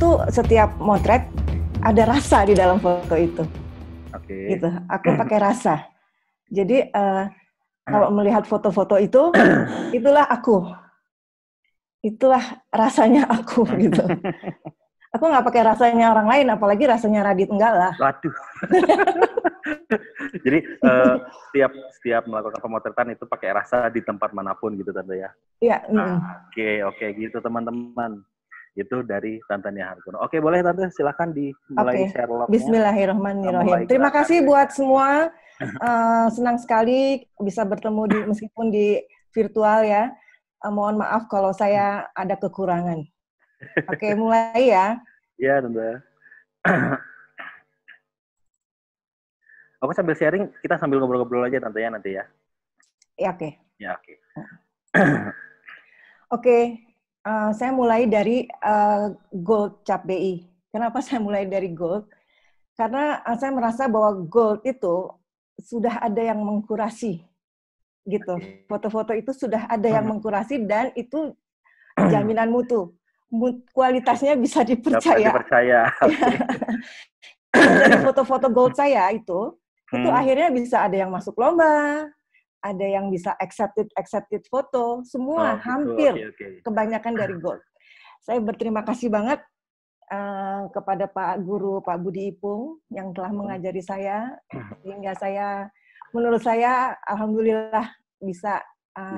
tuh setiap motret ada rasa di dalam foto itu. Oke. Gitu. Aku pakai rasa. Jadi kalau melihat foto-foto itu, itulah aku. Itulah rasanya aku gitu. Aku nggak pakai rasanya orang lain, apalagi rasanya Radit, enggak lah. Waduh. Jadi setiap melakukan pemotretan itu pakai rasa di tempat manapun gitu Tante ya. Iya. Oke gitu teman-teman. Itu dari Tante Nia Hargono. Oke, boleh Tante silakan dimulai share log-nya. Bismillahirrahmanirrahim. Terima kasih buat semua. Senang sekali bisa bertemu meskipun di virtual ya. Mohon maaf kalau saya ada kekurangan. Oke, mulai ya. Iya, Tante. Aku sambil sharing, kita sambil ngobrol-ngobrol aja Tante ya nanti ya. Ya, oke. Ya, oke. Oke, saya mulai dari Gold Cap BI. Kenapa saya mulai dari Gold? Karena saya merasa bahwa Gold itu sudah ada yang mengkurasi. Gitu. Foto-foto itu sudah ada yang mengkurasi dan itu jaminan mutu. Kualitasnya bisa dipercaya. Dapat dipercaya. Okay. Dari foto-foto Gold saya itu akhirnya bisa ada yang masuk lomba, ada yang bisa accepted foto, semua hampir kebanyakan dari Gold. Saya berterima kasih banget kepada Pak Guru Pak Budi Ipung yang telah mengajari saya sehingga menurut saya alhamdulillah bisa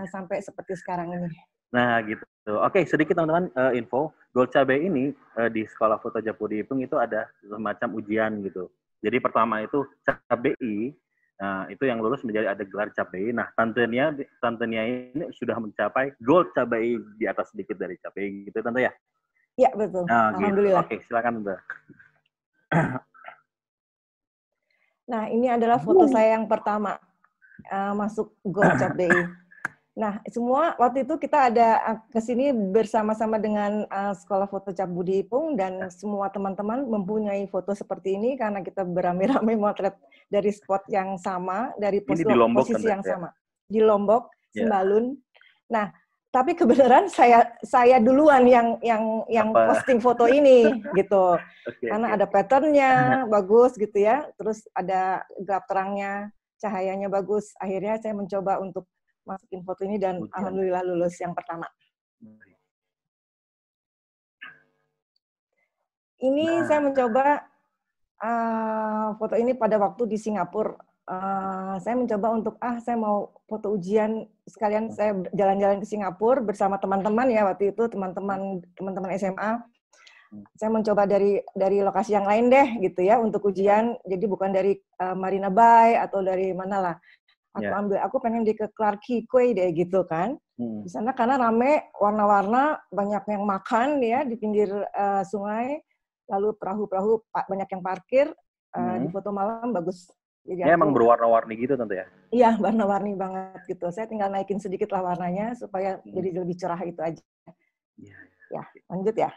sampai seperti sekarang ini. Nah gitu. Oke, sedikit teman-teman info. Gold Cabai ini di Sekolah Foto Budi Ipung itu ada semacam ujian gitu. Jadi pertama itu CABI, itu yang lulus menjadi ada gelar CABI. Nah, Tante Nia ini sudah mencapai Gold Cabai di atas sedikit dari CABI gitu, Tante ya? Iya, betul. Nah, alhamdulillah. Gitu. Oke, silakan Tante. Nah, ini adalah foto saya yang pertama masuk Gold CABI. Nah, semua waktu itu kita ada kesini bersama-sama dengan Sekolah Foto Cap Budi Ipung dan semua teman-teman mempunyai foto seperti ini karena kita beramai-ramai motret dari spot yang sama, dari posisi yang sama. Di Lombok, Sembalun. Nah, tapi kebenaran saya duluan yang posting foto ini gitu. Karena ada patternnya bagus gitu ya, terus ada gelap terangnya, cahayanya bagus. Akhirnya saya mencoba untuk masukin foto ini dan alhamdulillah lulus yang pertama. Ini saya mencoba foto ini pada waktu di Singapura. Saya mencoba untuk saya mau foto ujian sekalian saya jalan-jalan ke Singapura bersama teman-teman ya waktu itu teman-teman SMA. Saya mencoba dari lokasi yang lain deh gitu ya untuk ujian. Jadi bukan dari Marina Bay atau dari mana lah. Aku pengen di ke Clarke Quay deh gitu kan. Di sana karena rame, warna-warna, banyak yang makan ya di pinggir sungai, lalu perahu-perahu banyak yang parkir, di foto malam bagus. Jadi emang berwarna-warni gitu Tante ya? Iya, warna-warni banget gitu. Saya tinggal naikin sedikit lah warnanya supaya jadi lebih cerah itu aja. Ya, lanjut ya.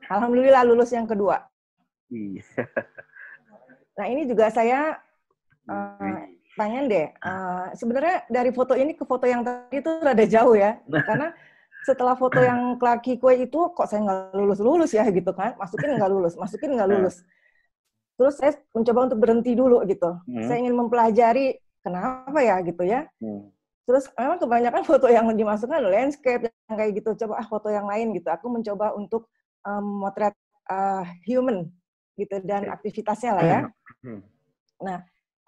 Alhamdulillah lulus yang kedua. Nah ini juga saya pengen deh, sebenarnya dari foto ini ke foto yang tadi itu rada jauh ya, karena setelah foto yang Clarke Quay itu kok saya nggak lulus ya gitu kan, masukin nggak lulus. Terus saya mencoba untuk berhenti dulu gitu, saya ingin mempelajari kenapa ya gitu ya. Terus memang kebanyakan foto yang dimasukkan landscape yang kayak gitu, coba foto yang lain gitu. Aku mencoba untuk motret human gitu dan aktivitasnya lah ya. Nah,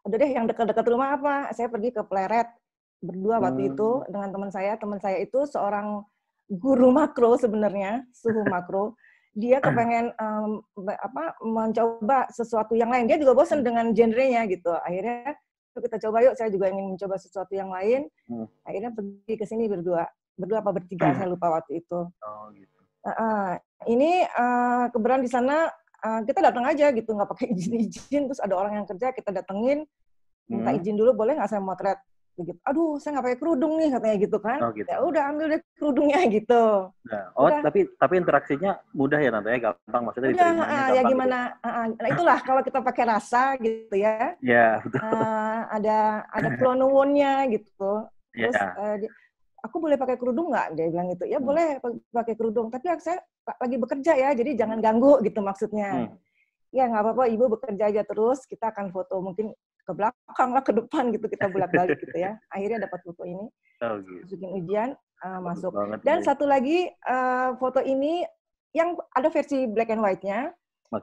udah deh yang dekat-dekat rumah apa? Saya pergi ke Pleret berdua waktu itu dengan teman saya. Teman saya itu seorang guru makro sebenarnya, suhu makro. Dia kepengen mencoba sesuatu yang lain. Dia juga bosan dengan genrenya gitu. Akhirnya kita coba yuk. Saya juga ingin mencoba sesuatu yang lain. Akhirnya pergi ke sini berdua apa bertiga saya lupa waktu itu. Oh gitu. Ini kebetulan di sana. Kita datang aja gitu, nggak pakai izin, terus ada orang yang kerja, kita datengin, minta izin dulu, boleh nggak saya motret? Begitu. Aduh, saya nggak pakai kerudung nih, katanya gitu kan. Gitu. Ya udah, ambil deh kerudungnya gitu. Nah, tapi interaksinya mudah ya Tante ya, gampang maksudnya udah, diterimanya gampang. Ya gimana? Gitu. Nah itulah kalau kita pakai rasa gitu ya. Ya betul. Ada clone-nya gitu. Terus aku boleh pakai kerudung nggak? Dia bilang gitu. Ya boleh pakai kerudung, tapi saya lagi bekerja ya, jadi jangan ganggu gitu maksudnya. Ya nggak apa-apa, Ibu bekerja aja terus, kita akan foto mungkin ke belakang lah, ke depan gitu, kita bolak-balik gitu ya. Akhirnya dapat foto ini, masukin ujian, masuk. Dan satu lagi, foto ini yang ada versi black and white-nya,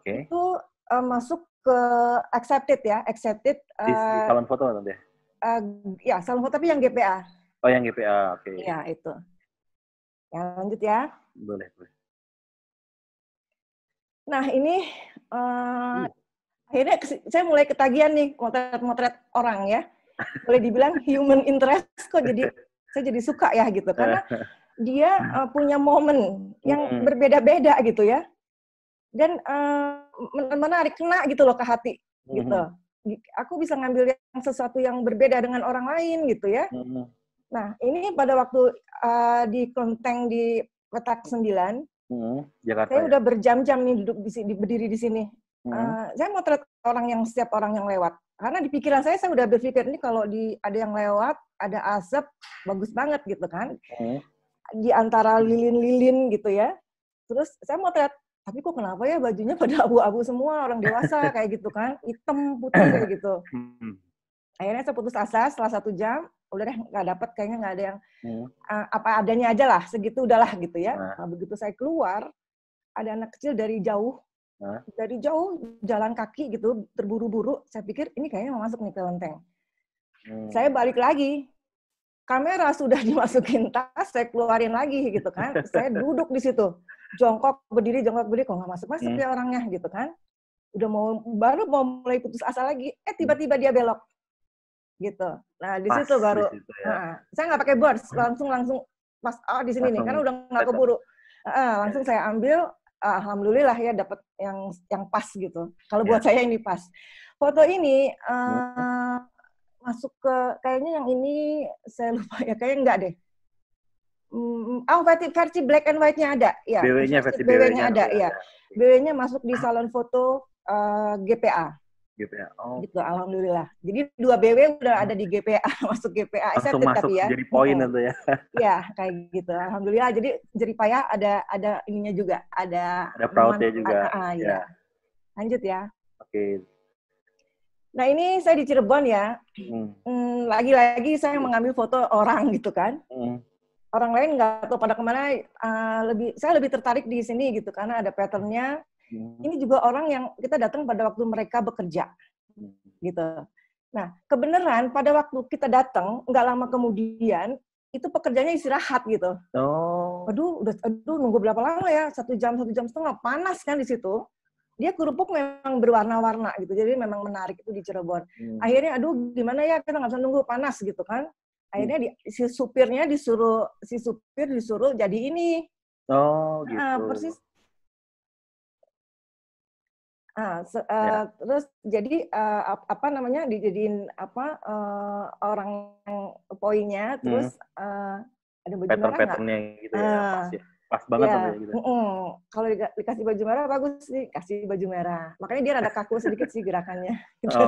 itu masuk ke accepted ya, accepted. Di salon foto nanti? Ya, salon foto tapi yang GPA. Oh, yang GPA, oke. Iya, itu. Ya, lanjut ya. Boleh. Nah, ini akhirnya saya mulai ketagihan nih motret orang ya. Boleh dibilang human interest kok saya jadi suka ya gitu. Karena dia punya momen yang berbeda-beda gitu ya. Dan menarik, kena gitu loh ke hati gitu. Aku bisa ngambil yang sesuatu yang berbeda dengan orang lain gitu ya. Nah, ini pada waktu di Kelenteng di Petak 9, Jakarta, saya udah berjam-jam nih berdiri di sini. Saya motret setiap orang yang lewat. Karena di pikiran saya udah berpikir, ini kalau ada yang lewat, ada asap, bagus banget gitu kan. Di antara lilin-lilin gitu ya. Terus saya motret, tapi kok kenapa ya bajunya pada abu-abu semua, orang dewasa kayak gitu kan, hitam putih kayak gitu. Akhirnya saya putus asa setelah 1 jam, udah deh nggak dapat, kayaknya nggak ada yang apa adanya aja lah, segitu udahlah gitu ya. Nah, begitu saya keluar, ada anak kecil dari jauh jalan kaki gitu, terburu-buru. Saya pikir ini kayaknya mau masuk nih ke Kelenteng. Saya balik lagi, kamera sudah dimasukin tas, saya keluarin lagi gitu kan. Saya duduk di situ. Jongkok berdiri, kok nggak masuk-masuk ya orangnya gitu kan. Baru mau mulai putus asa lagi, tiba-tiba dia belok. Gitu. Nah, di situ baru, saya nggak pakai boards, langsung pas, di sini nih, karena udah nggak keburu. Langsung saya ambil, alhamdulillah ya dapat yang pas gitu. Kalau buat saya ini pas. Foto ini masuk ke, kayaknya yang ini, saya lupa ya, kayaknya enggak deh. Versi black and white-nya ada, ya. Versi BW-nya ada, ya. BW-nya masuk di salon foto GPA. Gitu, alhamdulillah. Jadi 2 BW udah ada di GPA, masuk GPA. Langsung masuk tapi ya. Jadi poin itu ya. Ya, kayak gitu. Alhamdulillah. Jadi Jeripaya ada ininya juga, ada proudnya juga. Ya. Lanjut ya. Oke. Nah, ini saya di Cirebon ya. Lagi-lagi saya mengambil foto orang gitu kan. Orang lain nggak tahu pada kemana. Saya lebih tertarik di sini gitu karena ada patternnya. Ini juga orang yang kita datang pada waktu mereka bekerja, gitu. Nah, kebenaran pada waktu kita datang, nggak lama kemudian itu pekerjanya istirahat gitu. Aduh, nunggu berapa lama ya? 1 jam, 1 jam setengah, panas kan di situ. Dia kerupuk memang berwarna-warna gitu, jadi memang menarik itu di Cirebon. Akhirnya, aduh, gimana ya kita nggak bisa nunggu panas gitu kan? Akhirnya si supir disuruh jadi ini. Gitu. Persis. Terus jadi dijadiin orang poinnya, terus ada baju merah nggak? Pattern-nya gitu ya, pas banget ya, gitu. Kalau dikasih baju merah bagus sih, kasih baju merah. Makanya dia rada kaku sedikit sih gerakannya. Gitu.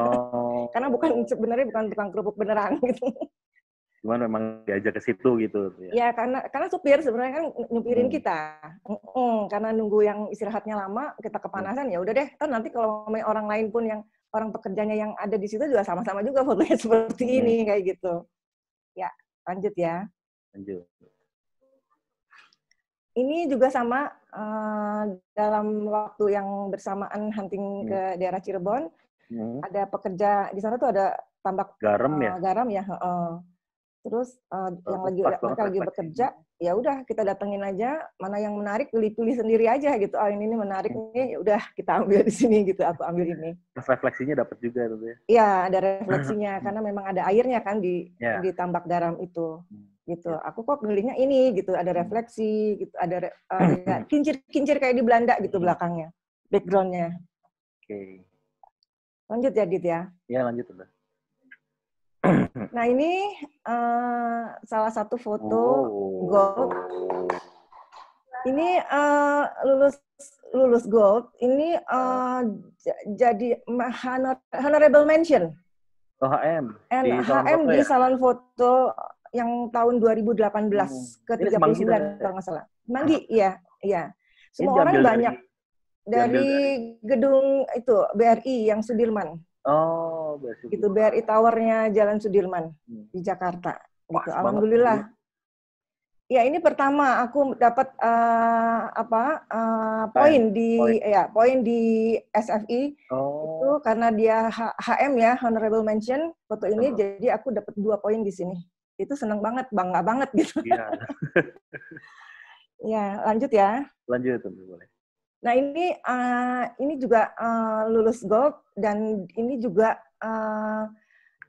Karena sebenarnya bukan tukang kerupuk beneran gitu. Cuman memang diajak ke situ gitu ya. Ya, karena supir sebenarnya kan nyupirin kita. Karena nunggu yang istirahatnya lama, kita kepanasan, ya udah deh. Nanti kalau orang lain pun yang orang pekerjanya yang ada di situ juga sama-sama juga fotonya seperti ini kayak gitu. Ya, lanjut ya. Lanjut. Ini juga sama dalam waktu yang bersamaan hunting ke daerah Cirebon. Ada pekerja di sana tuh ada tambak garam ya. Terus mereka lagi bekerja, ya udah kita datengin aja, mana yang menarik pilih-pilih sendiri aja gitu. Ini menarik nih, ya udah kita ambil di sini gitu. Aku ambil ini. Refleksinya dapat juga tuh ya. Iya, ada refleksinya karena memang ada airnya kan di tambak garam itu. Gitu. Aku kok pilihnya ini gitu, ada refleksi gitu, ada kincir-kincir kayak di Belanda gitu belakangnya. Background-nya. Oke. Lanjut ya, Dit ya. Iya, lanjut udah. Nah, ini salah satu foto gold. Ini lulus gold. Ini jadi honorable mention. HM. HM di salon foto yang tahun 2018 ke 39 kalau nggak salah. Manggi, iya. Semua orang banyak dari gedung itu BRI yang Sudirman. Oh, BRI. Gitu, BRI Tower-nya Jalan Sudirman di Jakarta. Gitu. Alhamdulillah. Ya, ini pertama aku dapat poin di SFI. Itu karena dia HM ya, Honorable Mention foto ini, jadi aku dapat 2 poin di sini. Itu senang banget, bangga banget gitu. Iya. Ya, lanjut ya. Lanjut, boleh. Nah, ini juga lulus gold, dan ini juga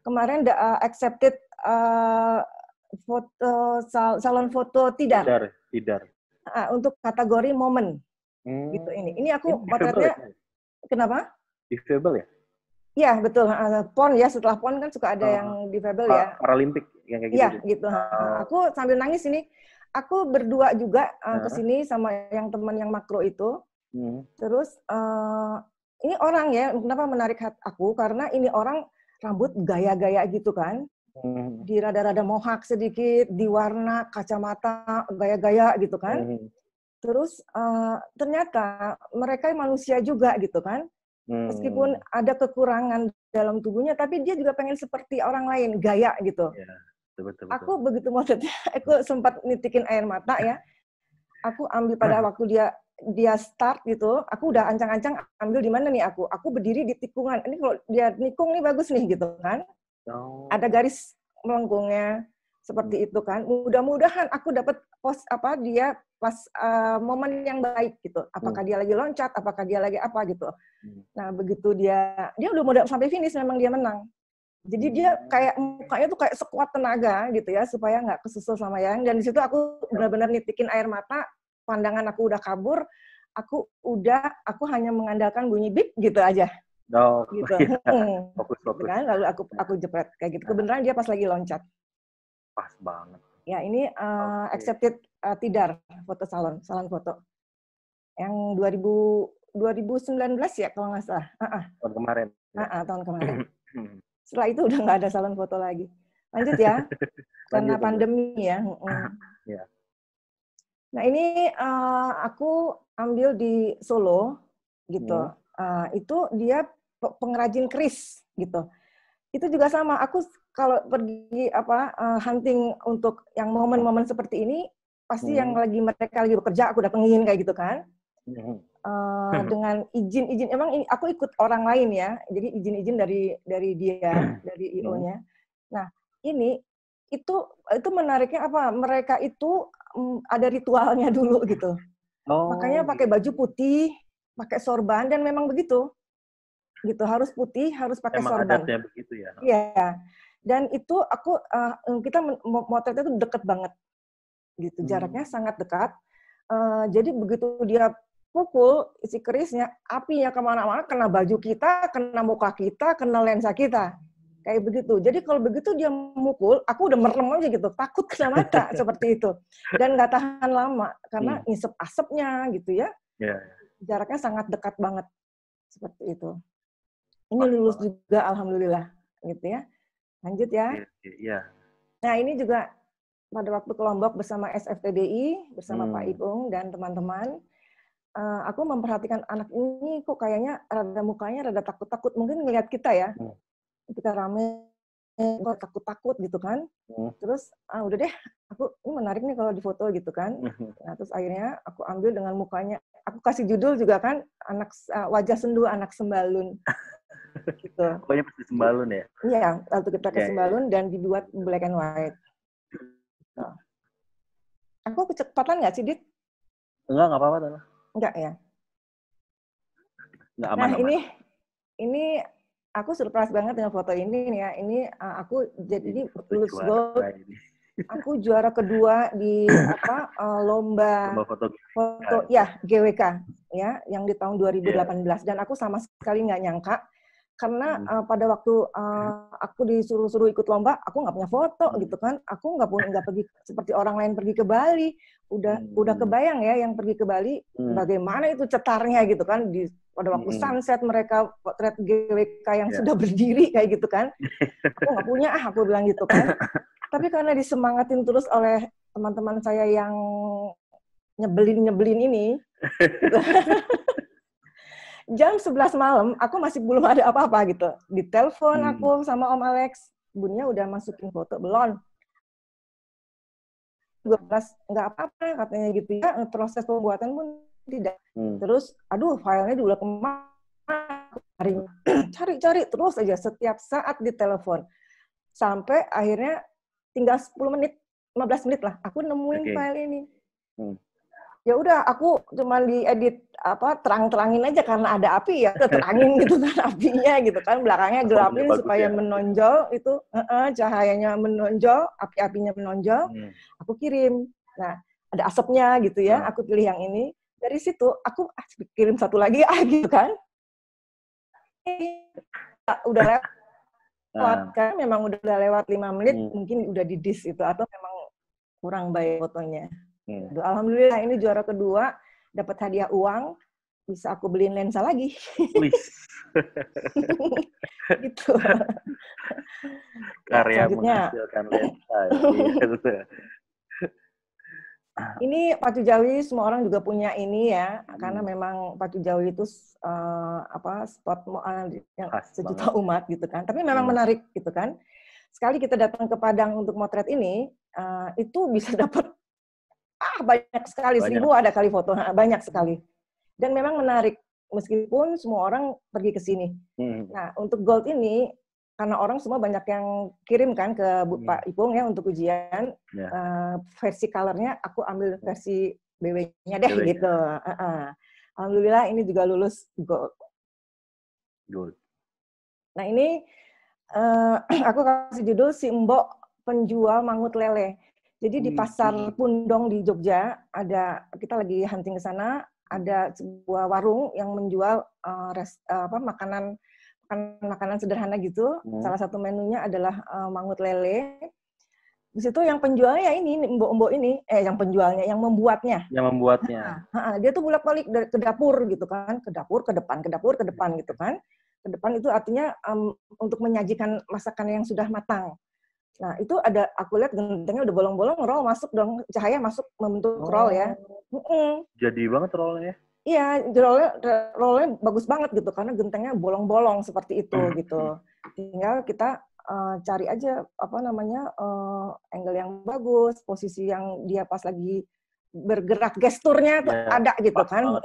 kemarin accepted foto salon foto Tidar. Untuk kategori momen. Gitu ini. Ini aku potretnya kenapa? Difabel ya? Iya, betul. PON ya, setelah PON kan suka ada yang difabel ya. Paralimpik yang kayak gitu. Iya, gitu. Aku sambil nangis ini. Aku berdua juga ke sini sama yang teman yang makro itu. Terus ini orang ya, kenapa menarik aku? Karena ini orang rambut gaya-gaya gitu kan. Di rada-rada mohak sedikit, di warna kacamata gaya-gaya gitu kan. Terus ternyata mereka manusia juga gitu kan. Meskipun ada kekurangan dalam tubuhnya, tapi dia juga pengen seperti orang lain, gaya gitu. Ya, betul. Aku begitu maksudnya, aku sempat nitikin air mata ya. Aku ambil pada waktu dia start gitu, aku udah ancang-ancang ambil di mana nih aku. Aku berdiri di tikungan. Ini kalau dia nikung nih bagus nih gitu kan. Ada garis melengkungnya seperti itu kan. Mudah-mudahan aku dapat dia pas momen yang baik gitu. Apakah dia lagi loncat, apakah dia lagi apa gitu. Nah, begitu dia udah mau sampai finish, memang dia menang. Jadi dia kayak mukanya tuh kayak sekuat tenaga gitu ya, supaya nggak kesusul sama yang. Dan di situ aku benar-benar nitikin air mata, pandangan aku udah kabur, aku hanya mengandalkan bunyi bip gitu aja. Gitu. Fokus. Kan? Lalu aku jepret kayak gitu. Kebenaran dia pas lagi loncat. Pas banget. Ya, ini accepted Tidar foto salon foto. Yang 2019 ya kalau nggak salah. Tahun kemarin. Tahun kemarin. Setelah itu udah nggak ada salon foto lagi. Lanjut ya. Karena pandemi ya. Nah, ini aku ambil di Solo gitu. Itu dia pengrajin keris gitu. Itu juga sama. Aku kalau pergi hunting untuk yang momen-momen seperti ini, pasti yang mereka lagi bekerja aku datengin kayak gitu kan. Dengan izin emang ini aku ikut orang lain ya. Jadi izin dari dia, dari IO-nya. Nah, ini itu menariknya apa? Mereka itu ada ritualnya dulu gitu. Makanya pakai baju putih, pakai sorban, dan memang begitu. Gitu, harus putih, harus pakai sorban. Adatnya begitu ya. Iya. Dan itu kita motretnya itu deket banget. Gitu, jaraknya sangat dekat. Jadi begitu dia pukul isi kerisnya, apinya kemana-mana, kena baju kita, kena muka kita, kena lensa kita. Kayak begitu. Jadi kalau begitu dia mukul, aku udah merem aja gitu, takut kena mata seperti itu. Dan nggak tahan lama, karena ngisep asapnya gitu ya. Jaraknya sangat dekat banget. Seperti itu. Ini lulus juga, alhamdulillah. Gitu ya. Lanjut ya. Nah, ini juga pada waktu ke Lombok bersama SFTBI, bersama Pak Ipung dan teman-teman, aku memperhatikan anak ini kok kayaknya mukanya rada takut-takut. Mungkin ngelihat kita ya. Kita rame, kok takut-takut gitu kan. Terus, udah deh, ini menarik nih kalau difoto gitu kan. Nah, terus akhirnya aku ambil dengan mukanya. Aku kasih judul juga kan, wajah sendu anak sembalun. Gitu. Pokoknya pasti sembalun ya? Iya, waktu kita ke sembalun dan dibuat black and white. Nah. Aku kecepatan nggak sih, Dit? Enggak apa-apa. Enggak ya? Enggak aman. Nah, ini aku surprise banget dengan foto ini nih ya. Ini aku jadi lulus gold. Aku juara kedua di lomba foto ya GWK ya, yang di tahun 2018. Dan aku sama sekali nggak nyangka, karena pada waktu aku disuruh ikut lomba, aku nggak punya foto gitu kan. Aku nggak pergi seperti orang lain pergi ke Bali. Udah kebayang ya yang pergi ke Bali, bagaimana itu cetarnya gitu kan. Pada waktu sunset mereka potret GWK yang sudah berdiri kayak gitu kan. Aku nggak punya, aku bilang gitu kan. Tapi karena disemangatin terus oleh teman-teman saya yang nyebelin ini, gitu. Jam 11 malam, aku masih belum ada apa-apa gitu. Ditelepon aku sama Om Alex, Bunia udah masukin foto belum? 12, nggak apa-apa katanya gitu ya, proses pembuatan pun tidak. Terus, aduh filenya diulang kemana? Cari terus aja setiap saat ditelepon. Sampai akhirnya tinggal 10 menit, 15 menit lah, aku nemuin file ini. Ya udah, aku cuma diedit terang-terangin aja karena ada api ya, terangin gitu kan apinya gitu kan, belakangnya gelapin supaya menonjol itu cahayanya menonjol, api-apinya menonjol. Aku kirim. Nah, ada asapnya gitu ya, aku pilih yang ini. Dari situ aku kirim satu lagi gitu kan. Udah lewat kan, memang udah lewat 5 menit, mungkin udah di dis itu atau memang kurang baik fotonya. Alhamdulillah ini juara kedua, dapat hadiah uang, bisa aku beliin lensa lagi. Gitu. Karya menghasilkan lensa. Ini pacu jawi, semua orang juga punya ini ya, karena memang pacu jawi itu spot yang sejuta umat gitu kan. Tapi memang menarik gitu kan. Sekali kita datang ke Padang untuk motret ini, itu bisa dapat banyak sekali, 1000 ada kali foto, banyak sekali. Dan memang menarik, meskipun semua orang pergi ke sini. Nah, untuk gold ini, karena orang semua banyak yang kirim kan ke Pak Ipung ya untuk ujian, versi color-nya aku ambil versi BW-nya deh gitu. Alhamdulillah ini juga lulus gold. Nah ini aku kasih judul Si Mbok Penjual Mangut Lele. Jadi di Pasar Pundong di Jogja, kita lagi hunting ke sana, ada sebuah warung yang menjual makanan sederhana gitu. Salah satu menunya adalah mangut lele. Di situ yang penjualnya ini, mbok-mbok ini, yang penjualnya, yang membuatnya. Dia tuh bolak-balik ke dapur gitu kan, ke dapur, ke depan gitu kan. Ke depan itu artinya untuk menyajikan masakan yang sudah matang. Nah, itu aku lihat gentengnya udah bolong-bolong, roll masuk dong, cahaya masuk membentuk roll ya. Jadi banget rollnya. Iya, rollnya bagus banget gitu, karena gentengnya bolong-bolong seperti itu gitu. Tinggal kita cari aja angle yang bagus, posisi yang dia pas lagi bergerak, gesturnya tuh ada gitu kan.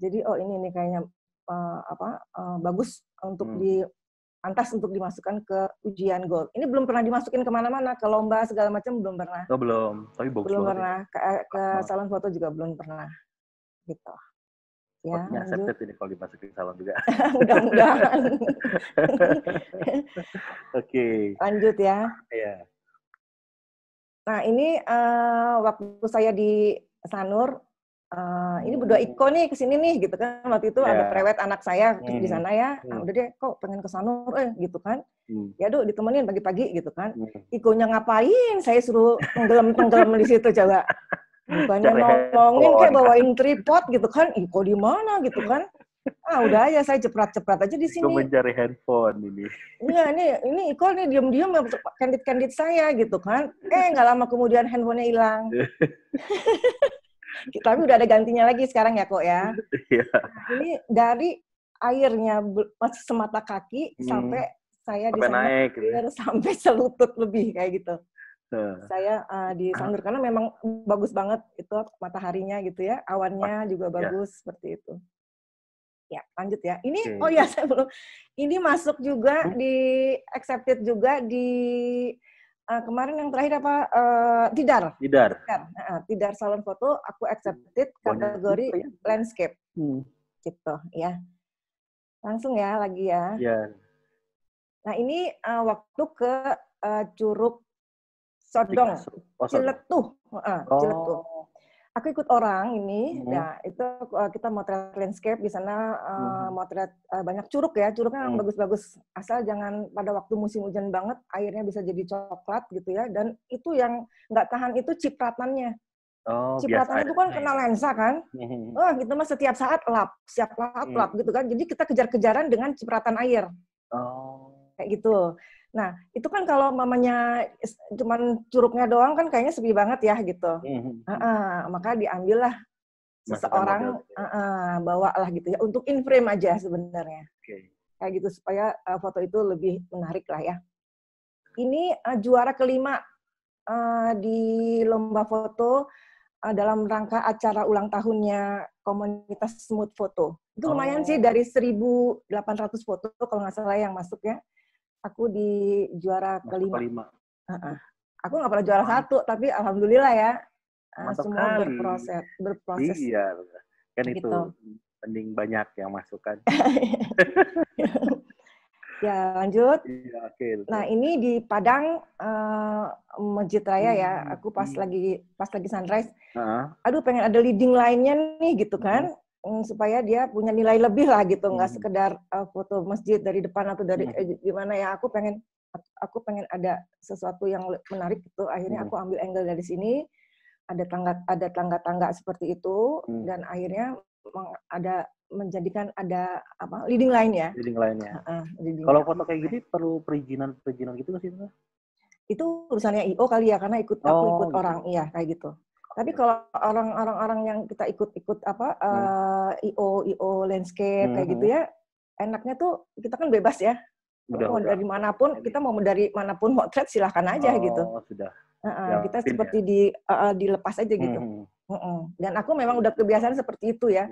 Jadi ini nih kayaknya bagus untuk pantas untuk dimasukkan ke ujian gold. Ini belum pernah dimasukin kemana-mana, ke lomba segala macam belum pernah. Oh belum, tapi bagus belum banget. Pernah, ke salon foto juga belum pernah. Gitu. Ya, accepted ini kalau dimasukin salon juga. Mudah-mudahan. Oke. Lanjut ya. Iya. Nah ini waktu saya di Sanur, ini berdua Iko nih kesini nih gitu kan, waktu itu ada prewed anak saya di sana ya, udah deh kok pengen ke Sanur gitu kan, ya Duk ditemenin pagi-pagi gitu kan, Ikonya ngapain, saya suruh tenggelam di situ coba, bukannya nolongin kayak bawain tripod gitu kan, Iko di mana gitu kan, udah aja saya ceprat-ceprat aja di sini. Iko mencari handphone ini. Iya ini Iko nih diam-diam candid saya gitu kan, nggak lama kemudian handphonenya hilang. Tapi udah ada gantinya lagi sekarang ya kok ya. Nah, ini dari airnya masih semata kaki sampai saya di sana naik, sampai selutut lebih kayak gitu. Saya di Sanur karena memang bagus banget itu mataharinya gitu ya, awannya juga bagus seperti itu. Ya lanjut ya. Ini saya belum. Ini masuk juga di accepted juga di kemarin yang terakhir apa? Tidar salon foto aku accepted kategori landscape. Gitu ya. Langsung ya lagi ya. Nah, ini waktu ke Curug Sodong, Ciletuh. Ciletuh. Aku ikut orang ini, nah itu kita motret landscape di sana, motret banyak curug ya, curugnya yang bagus-bagus, asal jangan pada waktu musim hujan banget, airnya bisa jadi coklat gitu ya, dan itu yang nggak tahan itu cipratannya. Cipratan itu kan kena lensa kan, kita mah setiap saat siap lap gitu kan, jadi kita kejar-kejaran dengan cipratan air. Kayak gitu. Nah, itu kan kalau mamanya cuman curugnya doang kan kayaknya sepi banget ya gitu. Maka diambillah Masukkan model. seseorang, bawalah gitu ya untuk in frame aja sebenarnya. Oke. Kayak gitu supaya foto itu lebih menarik lah ya. Ini juara kelima di lomba foto dalam rangka acara ulang tahunnya komunitas Smooth Foto. Itu lumayan sih dari 1.800 foto kalau nggak salah yang masuk ya. Aku di juara kelima. Aku nggak pernah juara satu, tapi alhamdulillah ya semua kali. berproses. Iya, kan gitu. Itu mending banyak yang masukkan. Ya lanjut. Iya, okay. Nah ini di Padang Masjid Raya ya. Aku pas lagi sunrise. Aduh pengen ada leading line-nya nih gitu kan. Supaya dia punya nilai lebih lah gitu, nggak sekedar foto masjid dari depan atau dari gimana ya. Aku pengen ada sesuatu yang menarik gitu. Akhirnya aku ambil angle dari sini. Ada tangga-tangga seperti itu dan akhirnya menjadikan ada leading line ya. Leading line-nya. Kalau foto kayak gini perlu perizinan gitu nggak sih? Itu urusannya IO kali ya, karena aku ikut orang, iya kayak gitu. Tapi kalau orang-orang yang kita ikut IO landscape kayak gitu ya, enaknya tuh kita kan bebas ya. Mau dari manapun, kita mau dari manapun motret silahkan aja gitu. Sudah. Kita seperti dilepas aja gitu. Dan aku memang udah kebiasaan seperti itu ya.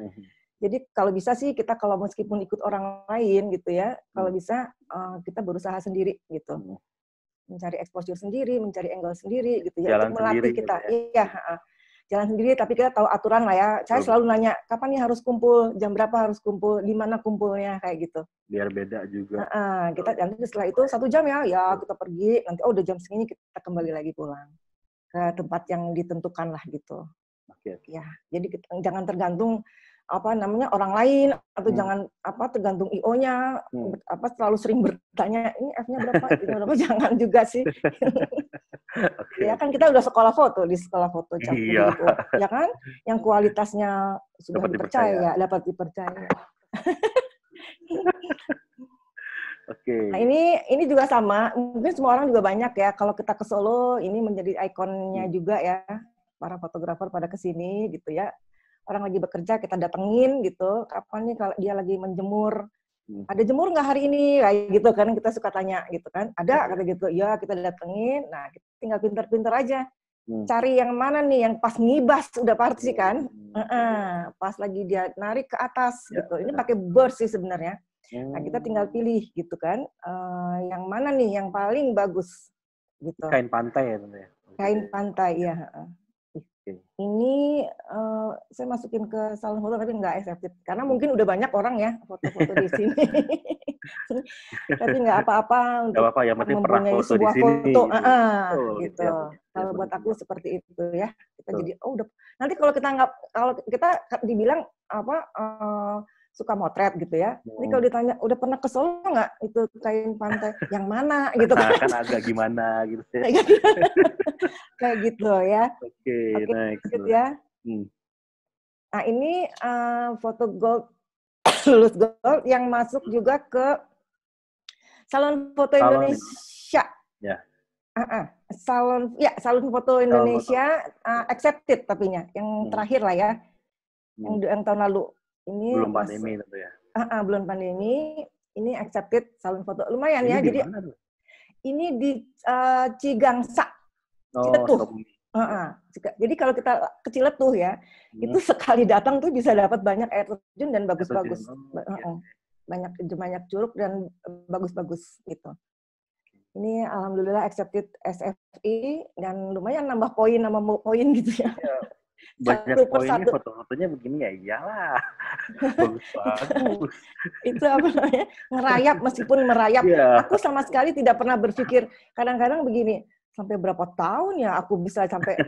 Jadi kalau bisa sih kita kalau meskipun ikut orang lain gitu ya, kalau bisa kita berusaha sendiri gitu. Mencari exposure sendiri, mencari angle sendiri gitu ya, untuk melatih kita. Iya, jalan sendiri tapi kita tahu aturan lah ya. Saya selalu nanya, kapan nih harus kumpul, jam berapa harus kumpul, di mana kumpulnya kayak gitu. Biar beda juga. Kita nanti setelah itu 1 jam ya kita pergi, nanti udah jam segini kita kembali lagi pulang ke tempat yang ditentukan lah gitu. Ya, jadi jangan tergantung orang lain atau jangan tergantung IO-nya selalu sering bertanya ini F-nya berapa, ini berapa, jangan juga sih. Ya kan kita udah sekolah foto di sekolah foto Capudi itu, ya kan, yang kualitasnya sudah dapat dipercaya. Nah ini juga sama, mungkin semua orang juga banyak ya. Kalau kita ke Solo ini menjadi ikonnya juga ya, para fotografer pada kesini gitu ya. Orang lagi bekerja kita datengin gitu, kapan nih kalau dia lagi menjemur, ada jemur nggak hari ini, kayak gitu kan, kita suka tanya gitu kan, ada kata gitu, ya kita datengin, nah kita tinggal pinter-pinter aja, cari yang mana nih yang pas ngibas udah pasti kan, pas lagi dia narik ke atas gitu, ini pakai burst sih sebenarnya, nah kita tinggal pilih gitu kan, yang mana nih yang paling bagus gitu. Kain pantai ya tentunya. Kain pantai ya. Ini saya masukin ke salon foto tapi nggak accepted karena mungkin udah banyak orang ya foto-foto di sini. Tapi nggak apa-apa untuk mempunyai sebuah foto, gitu. Kalau buat aku seperti itu ya. Kita jadi udah. Nanti kalau kita dibilang suka motret gitu ya. Ini kalau ditanya udah pernah ke Solo nggak itu kain pantai yang mana gitu kan? Kan agak gimana gitu ya. Kayak gitu ya. Oke, next. Gitu ya. Nah ini foto gold, lulus gold yang masuk juga ke Salon Foto Indonesia. Ya. Salon Foto Indonesia accepted tapinya yang terakhir lah ya, yang tahun lalu. Ini belum pandemi tentu ya. Belum pandemi. Ini accepted Salon Foto lumayan ini ya. Jadi ini di Cigangsa. Ciletuh. Jadi kalau kita ke Ciletuh ya, itu sekali datang tuh bisa dapat banyak air terjun dan bagus-bagus. Banyak curug dan bagus-bagus gitu. Ini alhamdulillah accepted SFI dan lumayan nambah poin gitu ya. Banyak poinnya foto-fotonya begini ya iyalah. Bagus. Itu apa namanya? Ngerayap, meskipun merayap. Aku sama sekali tidak pernah berpikir, kadang-kadang begini, sampai berapa tahun ya aku bisa sampai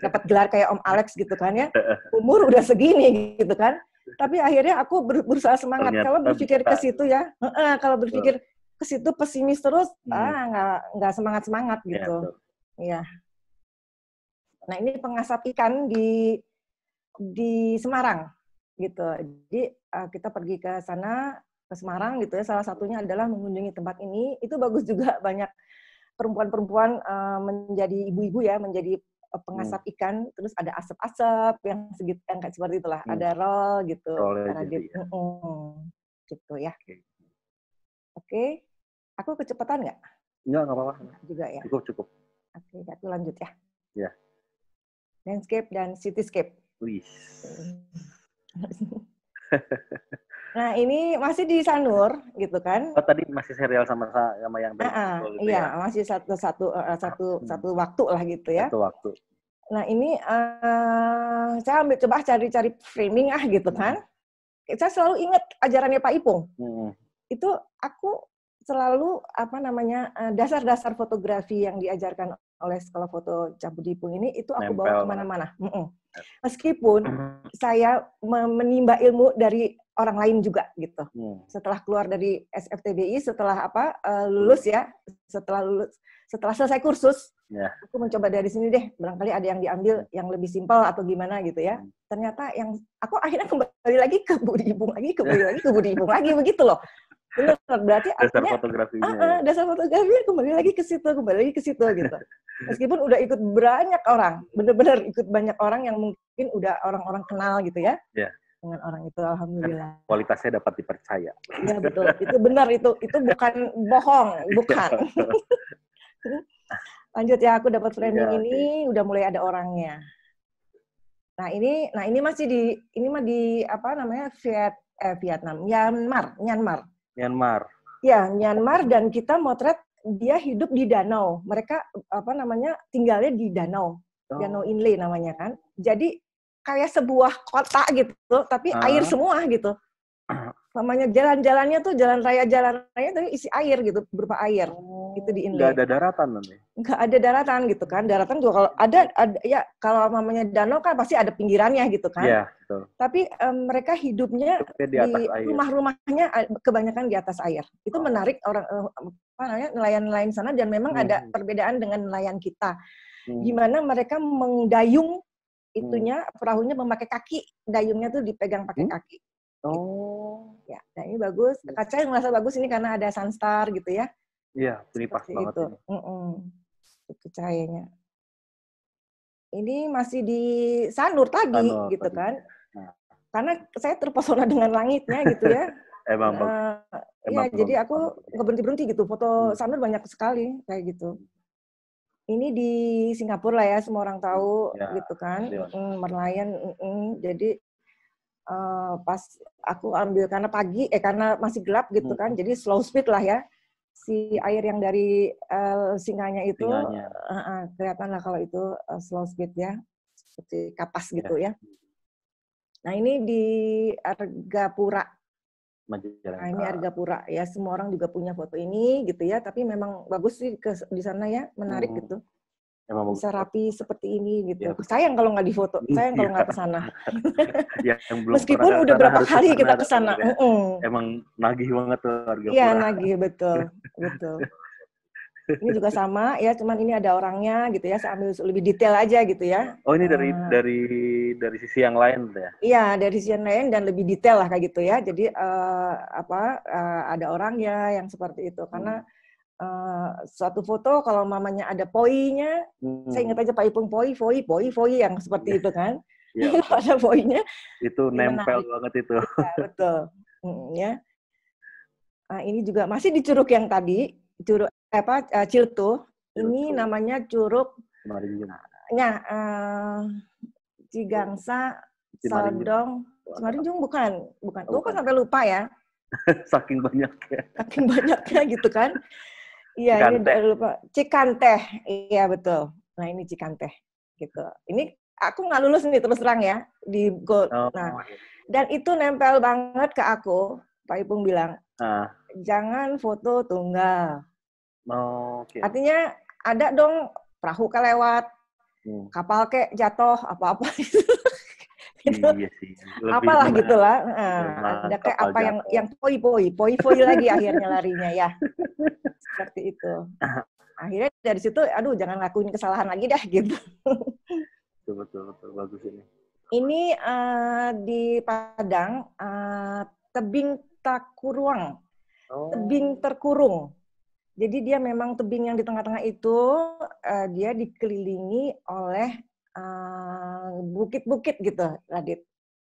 dapat gelar kayak Om Alex gitu kan ya. Umur udah segini gitu kan. Tapi akhirnya aku berusaha semangat. Kalau berpikir ke situ ya, kalau berpikir ke situ pesimis terus, nggak semangat gitu. Iya. Nah ini pengasap ikan di Semarang gitu. Jadi kita pergi ke sana ke Semarang gitu ya. Salah satunya adalah mengunjungi tempat ini. Itu bagus juga, banyak perempuan-perempuan menjadi ibu-ibu ya, menjadi pengasap ikan. Terus ada asap-asap yang segitu, yang kayak seperti itulah. Ada roll gitu. Rollnya Radit. jadi ya. Gitu ya. Oke. Aku kecepatan nggak? Enggak apa-apa. Juga ya. Cukup. Oke, aku lanjut ya. Ya. Landscape dan cityscape. Wih. Nah, ini masih di Sanur, gitu kan? Oh, tadi masih serial sama yang tadi. Iya, ya? Masih satu waktu lah gitu ya. Satu waktu. Nah, ini saya coba cari framing gitu kan. Saya selalu ingat ajarannya Pak Ipung. Itu aku selalu dasar-dasar fotografi yang diajarkan oleh Sekolah Foto Capudi Ipung ini itu aku bawa kemana-mana. Meskipun saya menimba ilmu dari orang lain juga gitu. Setelah keluar dari SFTBI, setelah lulus ya, setelah selesai kursus, aku mencoba dari sini deh, barangkali ada yang diambil yang lebih simpel atau gimana gitu ya. Ternyata yang aku akhirnya kembali lagi ke Budi Ipung lagi, begitu loh. Benar, berarti dasar artinya fotografinya. Dasar fotografinya kembali lagi ke situ gitu. Meskipun udah ikut banyak orang, benar-benar ikut banyak orang yang mungkin udah orang-orang kenal gitu ya. Dengan orang itu, alhamdulillah. Kualitasnya dapat dipercaya. Iya betul, itu benar, itu bukan bohong, bukan. Lanjut ya, aku dapat framing ini, udah mulai ada orangnya. Nah ini masih di Vietnam, Myanmar. Ya, Myanmar, dan kita motret dia hidup di danau. Mereka tinggalnya di danau. Danau Inle namanya kan. Jadi kayak sebuah kota gitu, tapi air semua gitu. Namanya jalan-jalannya tuh jalan raya tapi isi air gitu, berupa air. Itu di Inle. Nggak ada daratan nanti. Nggak ada daratan gitu kan. Daratan juga kalau ada ya, kalau namanya danau kan pasti ada pinggirannya gitu kan. Iya, betul. Tapi mereka hidupnya di rumah-rumahnya kebanyakan di atas air. Itu menarik orang nelayan-nelayan sana, dan memang ada perbedaan dengan nelayan kita. Gimana mereka mendayung itunya, perahunya memakai kaki, dayungnya tuh dipegang pakai kaki. Ya, nah ini bagus. Kaca yang merasa bagus ini karena ada sunstar gitu ya. Iya, ini pas banget itu. Ini. Itu cahayanya. Ini masih di Sanur tadi gitu kan. Karena saya terpesona dengan langitnya gitu ya. Emang ya, jadi aku nggak berhenti gitu. Foto Sanur banyak sekali kayak gitu. Ini di Singapura lah ya, semua orang tahu gitu kan. Merlion. Jadi pas aku ambil karena pagi, karena masih gelap gitu kan. Jadi slow speed lah ya. Si air yang dari singanya itu kelihatan lah kalau itu slow speed ya, seperti kapas gitu ya. Nah ini di Argapura. Nah ini Argapura ya, semua orang juga punya foto ini gitu ya, tapi memang bagus sih di sana ya, menarik gitu. Bisa rapi seperti ini gitu. Sayang kalau nggak difoto, sayang kalau nggak ke sana. Meskipun udah berapa kali kita ke sana. Emang nagih banget tuh Argapura. Iya, nagih, betul. Ini juga sama ya, cuman ini ada orangnya gitu ya, saya ambil lebih detail aja gitu ya. Oh, ini dari sisi yang lain ya? Iya, dari sisi yang lain dan lebih detail lah kayak gitu ya. Jadi ada orangnya yang seperti itu, karena suatu foto kalau mamanya ada poinya, saya ingat aja Pak Ipung poi yang seperti itu kan. Ya, ada poinya. Itu nempel banget itu. Ya, betul. Ya. Nah, ini juga masih di curug yang tadi, curug Ciltu. Ini namanya curug Cigangsa, Sodong, Cimarinjung bukan. Tuh kok sampai lupa ya. Saking banyaknya gitu kan. Iya, ini lupa. Cikanteh. Iya, betul. Nah, ini Cikanteh gitu. Ini aku nggak lulus nih terus terang ya di Gold. Nah, dan itu nempel banget ke aku. Pak Ipung bilang, jangan foto tunggal. Artinya ada dong perahu kelewat, kapal kek jatuh, apa-apa gitu. Iya sih. Apalah gitulah. Ada kayak apa yang poi lagi akhirnya larinya ya. Seperti itu. Akhirnya dari situ, aduh jangan lakuin kesalahan lagi dah gitu. Betul, bagus ini. Ini di Padang, tebing takuruang, tebing terkurung. Jadi dia memang tebing yang di tengah-tengah itu dia dikelilingi oleh bukit-bukit gitu, Radit.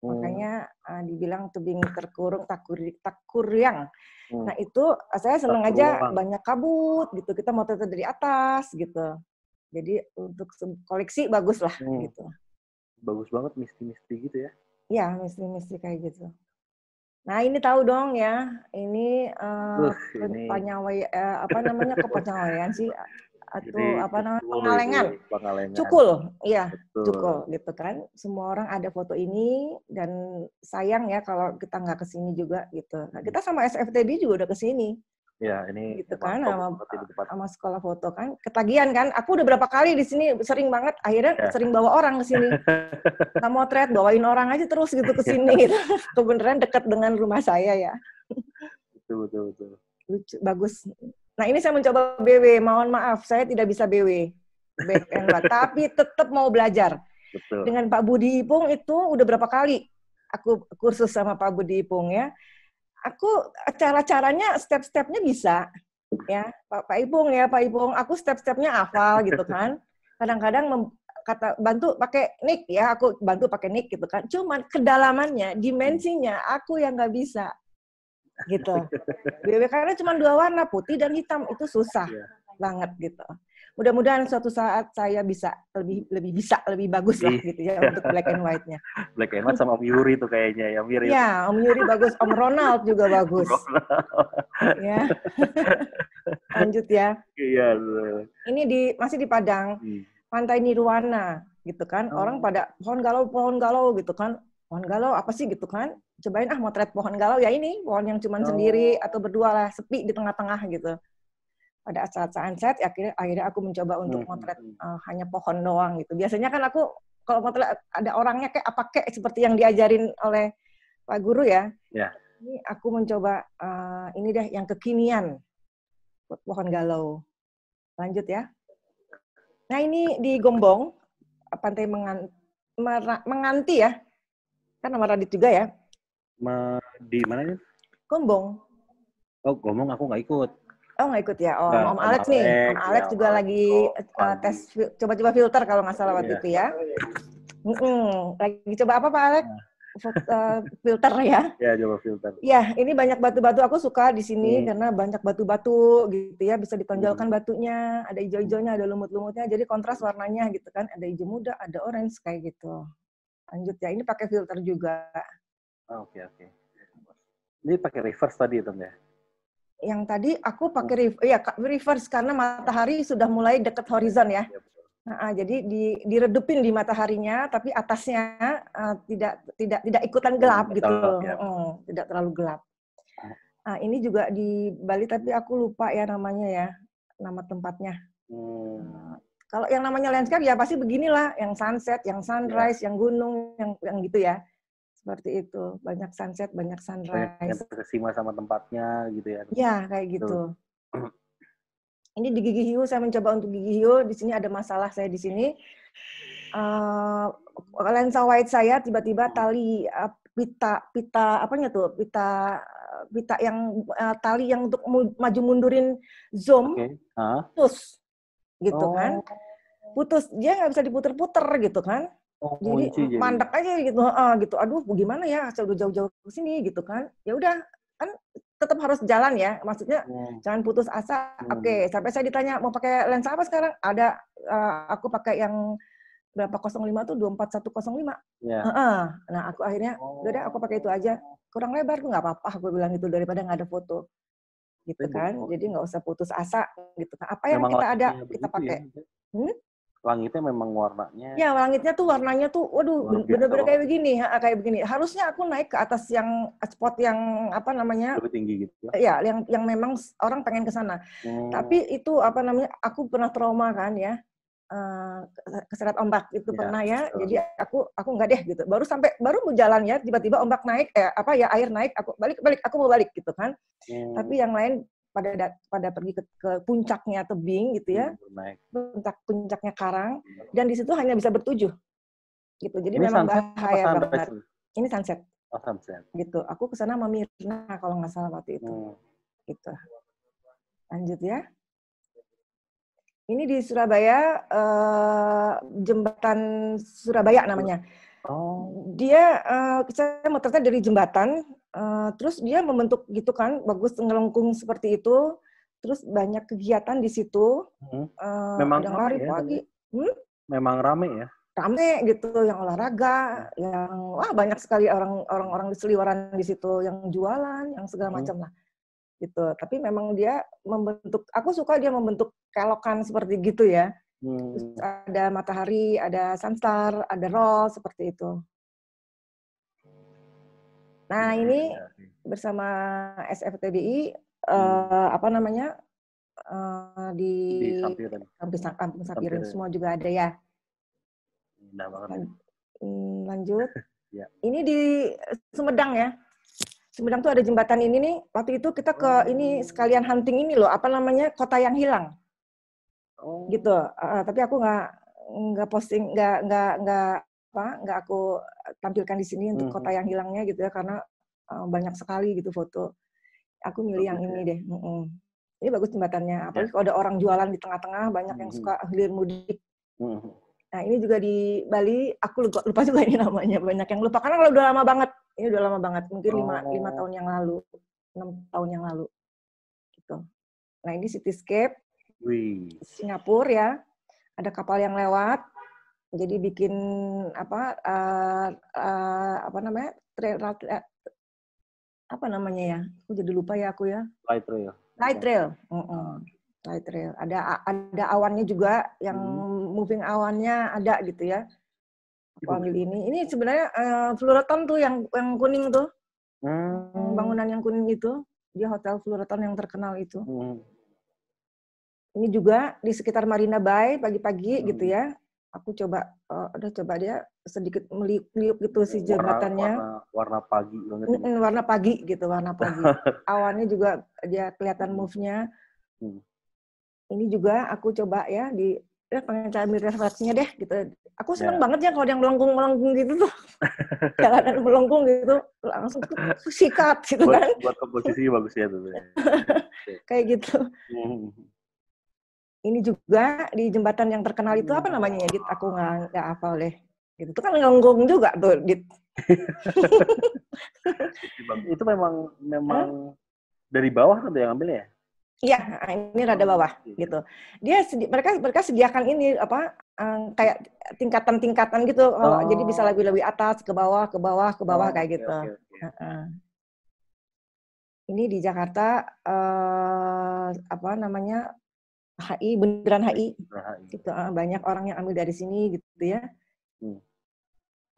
Makanya dibilang tebing terkurung, takuriang. Nah itu saya seneng aja banyak kabut gitu. Kita mau foto dari atas gitu. Jadi untuk koleksi bagus lah gitu. Bagus banget misty-misty gitu ya? Iya misty-misty kayak gitu. Nah ini tahu dong ya, ini Panyawai apa namanya Kepanyawaian sih atau jadi, apa namanya Pengalengan. Cukul, iya Cukul gitu kan. Semua orang ada foto ini dan sayang ya kalau kita nggak kesini juga gitu. Nah, kita sama SFTB juga udah kesini. Ya ini gitu kan sama sekolah foto kan. Ketagihan kan. Aku udah berapa kali di sini sering banget. Akhirnya sering bawa orang ke sini. Nggak motret, bawain orang aja terus gitu ke sini. Gitu. Kebenaran dekat dengan rumah saya ya. Betul. Lucu, bagus. Nah ini saya mencoba BW, mohon maaf saya tidak bisa BW, back and white, tapi tetap mau belajar. Betul. Dengan Pak Budi Ipung itu udah berapa kali aku kursus sama Pak Budi Ipung ya. Aku cara-caranya, step-stepnya bisa ya, Pak Ipung ya, Pak Ipung, aku step-stepnya hafal gitu kan. Kadang-kadang kata bantu pakai nick ya, aku bantu pakai nick gitu kan. Cuman kedalamannya, dimensinya aku yang nggak bisa. Gitu. BW karena cuma 2 warna, putih dan hitam, itu susah banget gitu. Mudah-mudahan suatu saat saya bisa lebih bagus lah gitu ya untuk black and white-nya. Black and white sama Om Yuri tuh kayaknya ya, mirip. Ya, Om Yuri bagus, Om Ronald juga bagus. Ya. Lanjut ya. Iya. Ini masih di Padang, Pantai Nirwana gitu kan. Orang pada pohon galau gitu kan. Pohon galau apa sih gitu kan? Cobain motret pohon galau ya ini, pohon yang cuman sendiri atau berdua lah, sepi di tengah-tengah gitu. Pada saat sunset akhirnya aku mencoba untuk motret hanya pohon doang gitu. Biasanya kan aku kalau motret ada orangnya kayak apa kayak seperti yang diajarin oleh Pak Guru ya. Ini aku mencoba ini deh yang kekinian. Pohon galau. Lanjut ya. Nah ini di Gombong, Pantai Menganti ya. Kan nama Radit juga ya. Di mana nih? Gombong. Oh, Gombong aku nggak ikut. Oh, nggak ikut ya? Om Alex nih. Om Alex juga lagi tes, coba-coba filter kalau nggak salah waktu itu ya. Lagi coba apa Pak Alex? Filter ya? Ya, coba filter. Ya, ini banyak batu-batu. Aku suka di sini karena banyak batu-batu gitu ya. Bisa ditonjolkan batunya. Ada hijau-hijaunya, ada lumut-lumutnya. Jadi kontras warnanya gitu kan. Ada hijau muda, ada orange kayak gitu. Lanjut ya, ini pakai filter juga. Oke. Ini pakai reverse tadi Tom ya? Yang tadi aku pakai reverse karena matahari sudah mulai dekat horizon ya. Jadi diredupin di mataharinya, tapi atasnya tidak ikutan gelap gitu. Tidak terlalu gelap. Ini juga di Bali tapi aku lupa ya namanya ya, nama tempatnya. Kalau yang namanya landscape ya pasti beginilah, yang sunset, yang sunrise, yang gunung, yang gitu ya. Seperti itu, banyak sunset, banyak sunrise. Banyak yang terkesima sama tempatnya gitu ya. Ya, kayak gitu. Ini di Gigi Hiu, saya mencoba untuk Gigi Hiu. Di sini ada masalah saya di sini. Lensa wide saya tiba-tiba tali pita apanya tuh? Pita yang tali yang untuk maju mundurin zoom putus. Gitu kan. Putus, dia nggak bisa diputer-puter gitu kan. Jadi mandek aja gitu. Aduh, gimana ya? Saya udah jauh-jauh ke sini gitu kan. Ya udah, kan tetap harus jalan ya. Maksudnya jangan putus asa. Oke, sampai saya ditanya mau pakai lensa apa sekarang? Ada aku pakai yang berapa 05 tuh 24105. Nah, aku akhirnya udah deh aku pakai itu aja. Kurang lebar tuh nggak apa-apa, aku bilang gitu daripada nggak ada foto. Gitu kan. Jadi nggak usah putus asa gitu kan. Apa yang kita ada kita pakai. Langitnya memang warnanya. Ya, langitnya tuh warnanya tuh, waduh, bener-bener kayak begini. Harusnya aku naik ke atas yang spot yang apa namanya? Lebih tinggi gitu. Ya, yang memang orang pengen ke sana. Tapi itu apa namanya? Aku pernah trauma kan ya, keseret ombak itu pernah ya. Jadi aku nggak deh gitu. Baru mau jalan ya, tiba-tiba ombak naik, air naik, aku mau balik gitu kan. Tapi yang lain pada pergi ke puncaknya tebing gitu ya, puncaknya karang, dan di situ hanya bisa bertujuh gitu. Jadi ini memang bahaya banget. Ini sunset. Oh, Sunset. Gitu. Aku ke sana sama Mirna kalau nggak salah waktu itu. Gitu. Lanjut ya. Ini di Surabaya, jembatan Surabaya namanya. Oh. Dia, saya motretnya dari jembatan, terus dia membentuk gitu kan, bagus ngelengkung seperti itu. Terus banyak kegiatan di situ. Memang ada yang rame lari ya, pagi. memang rame ya. Rame gitu, yang olahraga, yang banyak sekali orang-orang di seliweran di situ, yang jualan, yang segala macam lah. Gitu. Tapi memang dia membentuk, aku suka dia membentuk kelokan seperti gitu ya. Terus ada matahari, ada sunstar, ada roll seperti itu. Nah, ini bersama SFTBI apa namanya? Di Kampung Sampirin semua juga ada ya. Indah banget. Lanjut. Ini di Sumedang ya. Sumedang tuh ada jembatan ini nih. Waktu itu kita ke ini sekalian hunting ini loh, apa namanya, Kota yang Hilang. Gitu. Tapi aku nggak posting, nggak aku tampilkan di sini untuk Kota yang Hilangnya gitu ya, karena banyak sekali gitu foto. Aku milih yang ini deh. Ini bagus jembatannya. Apalagi kalau ada orang jualan di tengah-tengah, banyak yang suka hilir mudik. Nah, ini juga di Bali, aku lupa juga ini namanya, banyak yang lupa karena kalau udah lama banget. Ini udah lama banget, mungkin 5 tahun yang lalu, 6 tahun yang lalu. Gitu. Nah, ini cityscape Singapura ya. Ada kapal yang lewat. Jadi bikin apa namanya? Apa namanya ya? Aku jadi lupa ya aku ya. Light rail. Light rail. Light rail. Ada awannya juga, yang moving awannya ada gitu ya. Aku ambil ini. Ini sebenarnya Fullerton tuh yang kuning tuh. Bangunan yang kuning itu, dia hotel Fullerton yang terkenal itu. Ini juga di sekitar Marina Bay pagi-pagi gitu ya. Aku coba dia sedikit meliuk-liuk gitu si jembatannya. Warna pagi banget. Warna pagi gitu, warna pagi. Awannya juga dia kelihatan move-nya. Ini juga aku coba ya pengen cari refleksinya deh gitu. Aku seneng banget ya kalau yang melengkung gitu tuh. Jalanan melengkung gitu, langsung sikat gitu kan. Buat komposisi bagus ya tuh. Kayak gitu. Ini juga di jembatan yang terkenal itu apa namanya ya, Dit? Aku nggak hafal deh. Gitu. Itu kan ngelengkung juga tuh, Dit. Itu memang dari bawah kan yang ambil ya? Iya, ini rada bawah gitu. Mereka sediakan ini apa kayak tingkatan-tingkatan gitu. Jadi bisa lebih atas, ke bawah kayak gitu. Ini di Jakarta apa namanya? HI, Bundaran HI. Gitu, banyak orang yang ambil dari sini gitu ya.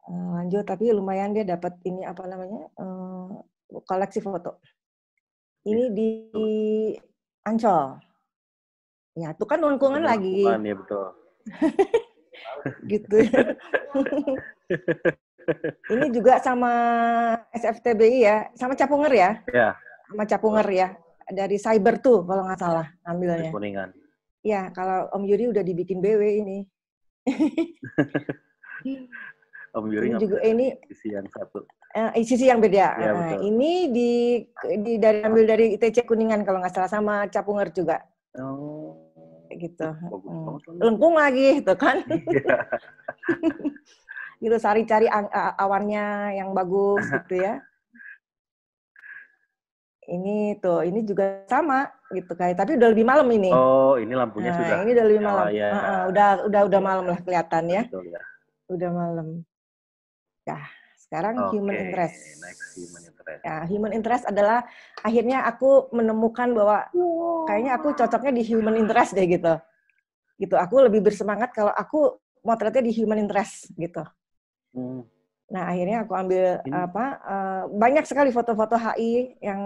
Lanjut, tapi lumayan dia dapat ini apa namanya? Koleksi foto. Ini di Ancol. Ya, itu kan lengkungan lagi. Ya, betul. Gitu. Ini juga sama SFTBI ya, sama Capunger ya. Iya. Sama Capunger ya. Dari Cyber tuh kalau nggak salah ambilnya. Kuningan. Ya, kalau Om Yuri udah dibikin BW ini. Om Yuri ini juga ini sisi yang satu. Sisi yang beda. Ya, ini ambil dari ITC Kuningan kalau nggak salah, sama Capunger juga. Gitu. Lengkung lagi gitu kan. Gitu, cari awannya yang bagus gitu ya. Ini juga sama gitu kayak, tapi udah lebih malam ini. Oh, ini lampunya sudah. Ini udah lebih malam. Ya. Udah malam lah kelihatan ya. Betul, ya. Udah malam. Ya, sekarang human interest. Next human interest. Ya, human interest adalah akhirnya aku menemukan bahwa kayaknya aku cocoknya di human interest deh gitu. Gitu, aku lebih bersemangat kalau aku motretnya di human interest gitu. Nah, akhirnya aku ambil banyak sekali foto-foto HI yang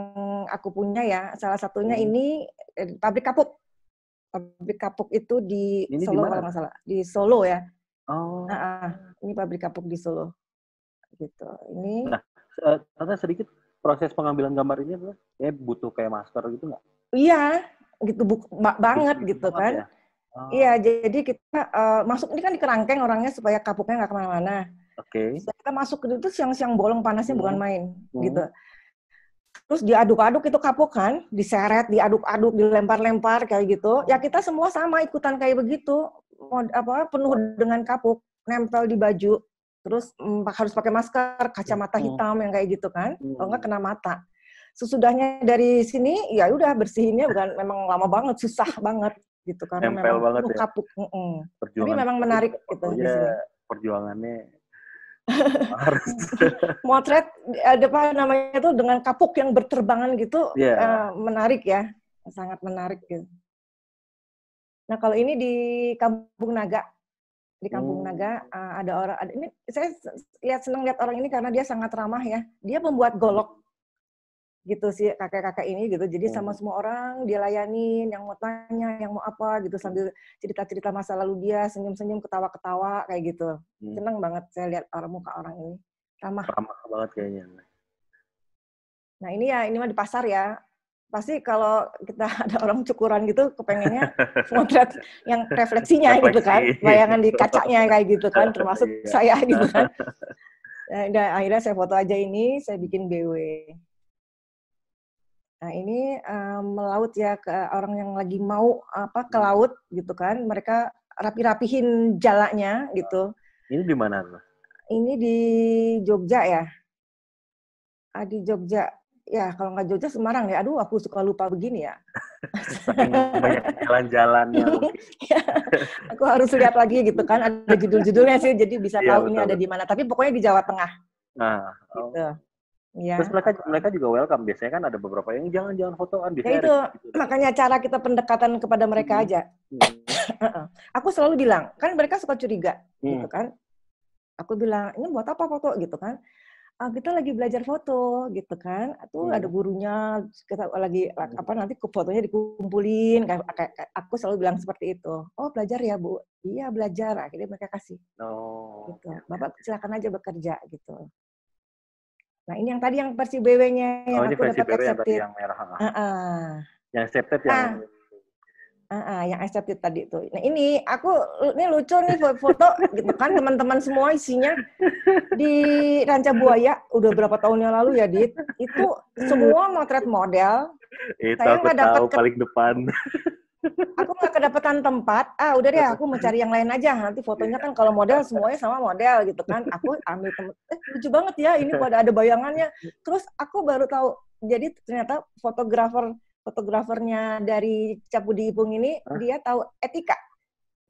aku punya ya. Salah satunya ini pabrik kapuk. Pabrik kapuk itu di Solo kalau nggak salah. Di Solo ya. Ini pabrik kapuk di Solo. Gitu. Ini. Nah, sedikit proses pengambilan gambar ini butuh kayak masker gitu nggak? Iya, gitu banget gitu kan. Iya, jadi kita masuk ini kan di kerangkeng orangnya supaya kapuknya nggak kemana-mana. Oke. kita masuk ke itu siang-siang bolong panasnya bukan main gitu. Terus diaduk-aduk itu kapuk kan, diseret, diaduk-aduk, dilempar-lempar kayak gitu. Ya kita semua sama ikutan kayak begitu, penuh dengan kapuk, nempel di baju. Terus harus pakai masker, kacamata hitam yang kayak gitu kan, kalau nggak kena mata. Sesudahnya dari sini, ya udah bersihinnya bukan memang lama banget, susah banget gitu karena nempel memang banget penuh ya. kapuk. Tapi memang menarik gitu di sini. Perjuangannya harus motret ada apa namanya itu dengan kapuk yang berterbangan gitu, menarik ya, sangat menarik gitu. Nah kalau ini di Kampung Naga, ada orang, ini saya senang lihat orang ini karena dia sangat ramah ya, dia membuat golok gitu sih kakek-kakek ini gitu, jadi sama semua orang dia layanin, yang mau tanya, yang mau apa gitu, sambil cerita-cerita masa lalu dia, senyum-senyum, ketawa-ketawa kayak gitu. Senang banget saya lihat muka orang ini, ramah banget kayaknya. Nah ini mah di pasar ya, pasti kalau kita ada orang cukuran gitu, kepengennya motret yang refleksinya gitu kan, bayangan di kacanya kayak gitu kan, termasuk saya gitu kan. Nah, akhirnya saya foto aja ini, saya bikin BW. Nah ini melaut ya, ke orang yang lagi mau ke laut gitu kan, mereka rapi-rapihin jalanya gitu. Ini di mana? Ini di Jogja ya. Di Jogja. Ya kalau nggak Jogja Semarang ya. Aduh aku suka lupa begini ya. Saking banyak jalan-jalannya. Aku harus lihat lagi gitu kan, ada judul-judulnya sih, jadi bisa tahu ini ada di mana. Tapi pokoknya di Jawa Tengah. Gitu. Ya. Terus mereka juga welcome. Biasanya kan ada beberapa yang jangan fotoan. Ya itu, makanya cara kita pendekatan kepada mereka aja. Aku selalu bilang, kan mereka suka curiga, gitu kan. Aku bilang, ini buat apa foto, gitu kan. Kita lagi belajar foto, gitu kan. Tuh ada gurunya, kita lagi, nanti fotonya dikumpulin. Aku selalu bilang seperti itu. Oh, belajar ya, Bu? Iya, belajar. Akhirnya mereka kasih. Gitu. Bapak silakan aja bekerja, gitu. Nah, ini yang tadi yang versi BW-nya yang aku dapat accepted. Yang merah. Yang accepted yang accepted tadi itu. Nah, ini lucu nih foto gitu kan, teman-teman semua isinya di Ranca Buaya udah berapa tahun yang lalu ya, Dit. Itu semua motret model. Itu saya nggak dapat paling depan. Aku nggak kedapatan tempat. Udah deh, aku mencari yang lain aja. Nanti fotonya kan kalau model semuanya sama model gitu kan. Aku ambil lucu banget ya, ini pada ada bayangannya. Terus aku baru tahu, jadi ternyata fotografernya dari Cap Budi Ipung ini, dia tahu etika.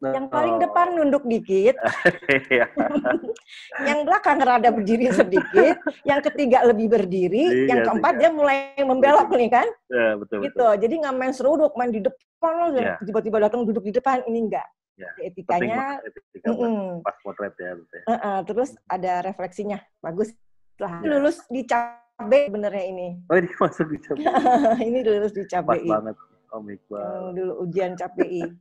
Yang paling depan nunduk dikit, yang belakang rada berdiri sedikit, yang ketiga lebih berdiri, yang keempat dia mulai membelok nih kan, betul, gitu. Jadi nggak main seruduk, main di depan loh, tiba-tiba datang duduk di depan, ini enggak. Etikanya, pas potret ya. Terus ada refleksinya, bagus lah. Lulus di Cabe benernya ini. Oh ini masuk di Cabe. Ini lulus di Cabe. Pas banget, dulu ujian Cabe.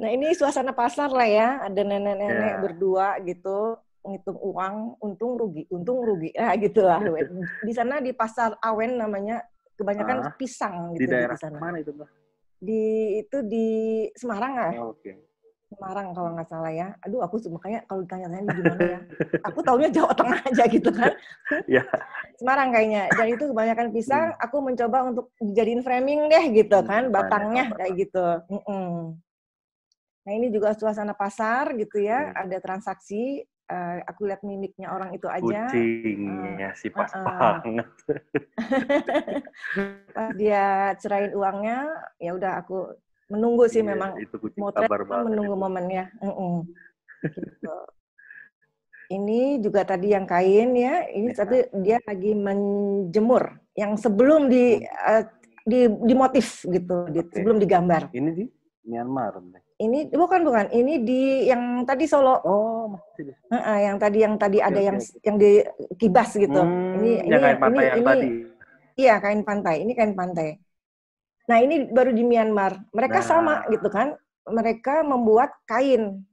Nah ini suasana pasar lah ya, ada nenek-nenek berdua gitu, ngitung uang, untung rugi, gitu lah. Di sana di Pasar Awen namanya, kebanyakan pisang gitu. Di daerah di sana. mana itu, Mbak? Di Semarang lah. Oke. Semarang kalau nggak salah ya. Aduh aku makanya kalau ditanya-tanya di mana ya, aku taunya Jawa Tengah aja gitu kan. Semarang kayaknya. Dan itu kebanyakan pisang, aku mencoba untuk dijadiin framing deh gitu kan, batangnya kayak gitu. Nah ini juga suasana pasar gitu ya, ada transaksi, aku lihat mimiknya orang itu aja. Kucingnya sih pas banget. Pas dia cerain uangnya, ya udah aku menunggu sih memang motret menunggu momennya. Gitu. Ini juga tadi yang kain ya, ini tapi dia lagi menjemur, yang sebelum di motif gitu, sebelum digambar. Ini di Myanmar. Ini bukan, ini di yang tadi Solo. Oh, masih di Solo. yang tadi ada yang di kibas gitu. Ini kain pantai yang tadi. Iya, kain pantai. Ini kain pantai. Nah, ini baru di Myanmar. Mereka sama gitu kan. Mereka membuat kain.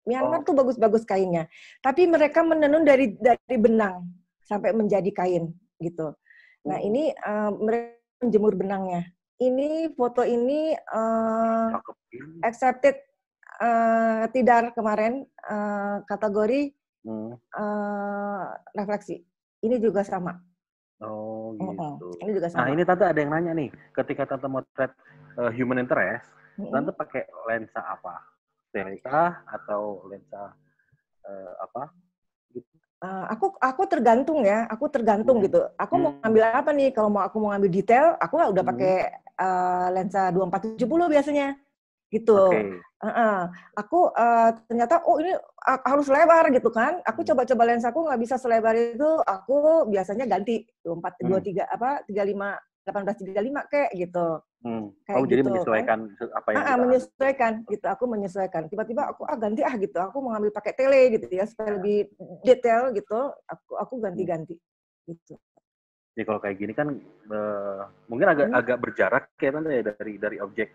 Myanmar tuh bagus-bagus kainnya. Tapi mereka menenun dari benang sampai menjadi kain gitu. Nah, ini mereka menjemur benangnya. Ini foto ini accepted Tidar kemarin, kategori refleksi. Ini juga sama. Oh gitu. Ini juga Nah sama. ini Tante ada yang nanya nih, ketika Tante motret human interest, Tante pakai lensa apa? Tele atau lensa apa? Gitu. Aku tergantung ya, gitu. Aku mau ngambil apa nih? Kalau aku mau ngambil detail, aku udah pakai lensa 24-70 biasanya, gitu. Aku ternyata ini harus lebar gitu kan. Aku coba-coba lensaku nggak bisa selebar itu, aku biasanya ganti 23 35 18-35 kayak gitu. Kayak jadi gitu menyesuaikan kan. apa yang kita menyesuaikan gitu. Aku menyesuaikan. Tiba-tiba aku ganti gitu. Aku mau ngambil pakai tele gitu ya supaya lebih detail gitu. Aku ganti-ganti gitu. Jadi kalau kayak gini kan mungkin agak berjarak ya Tante ya dari objek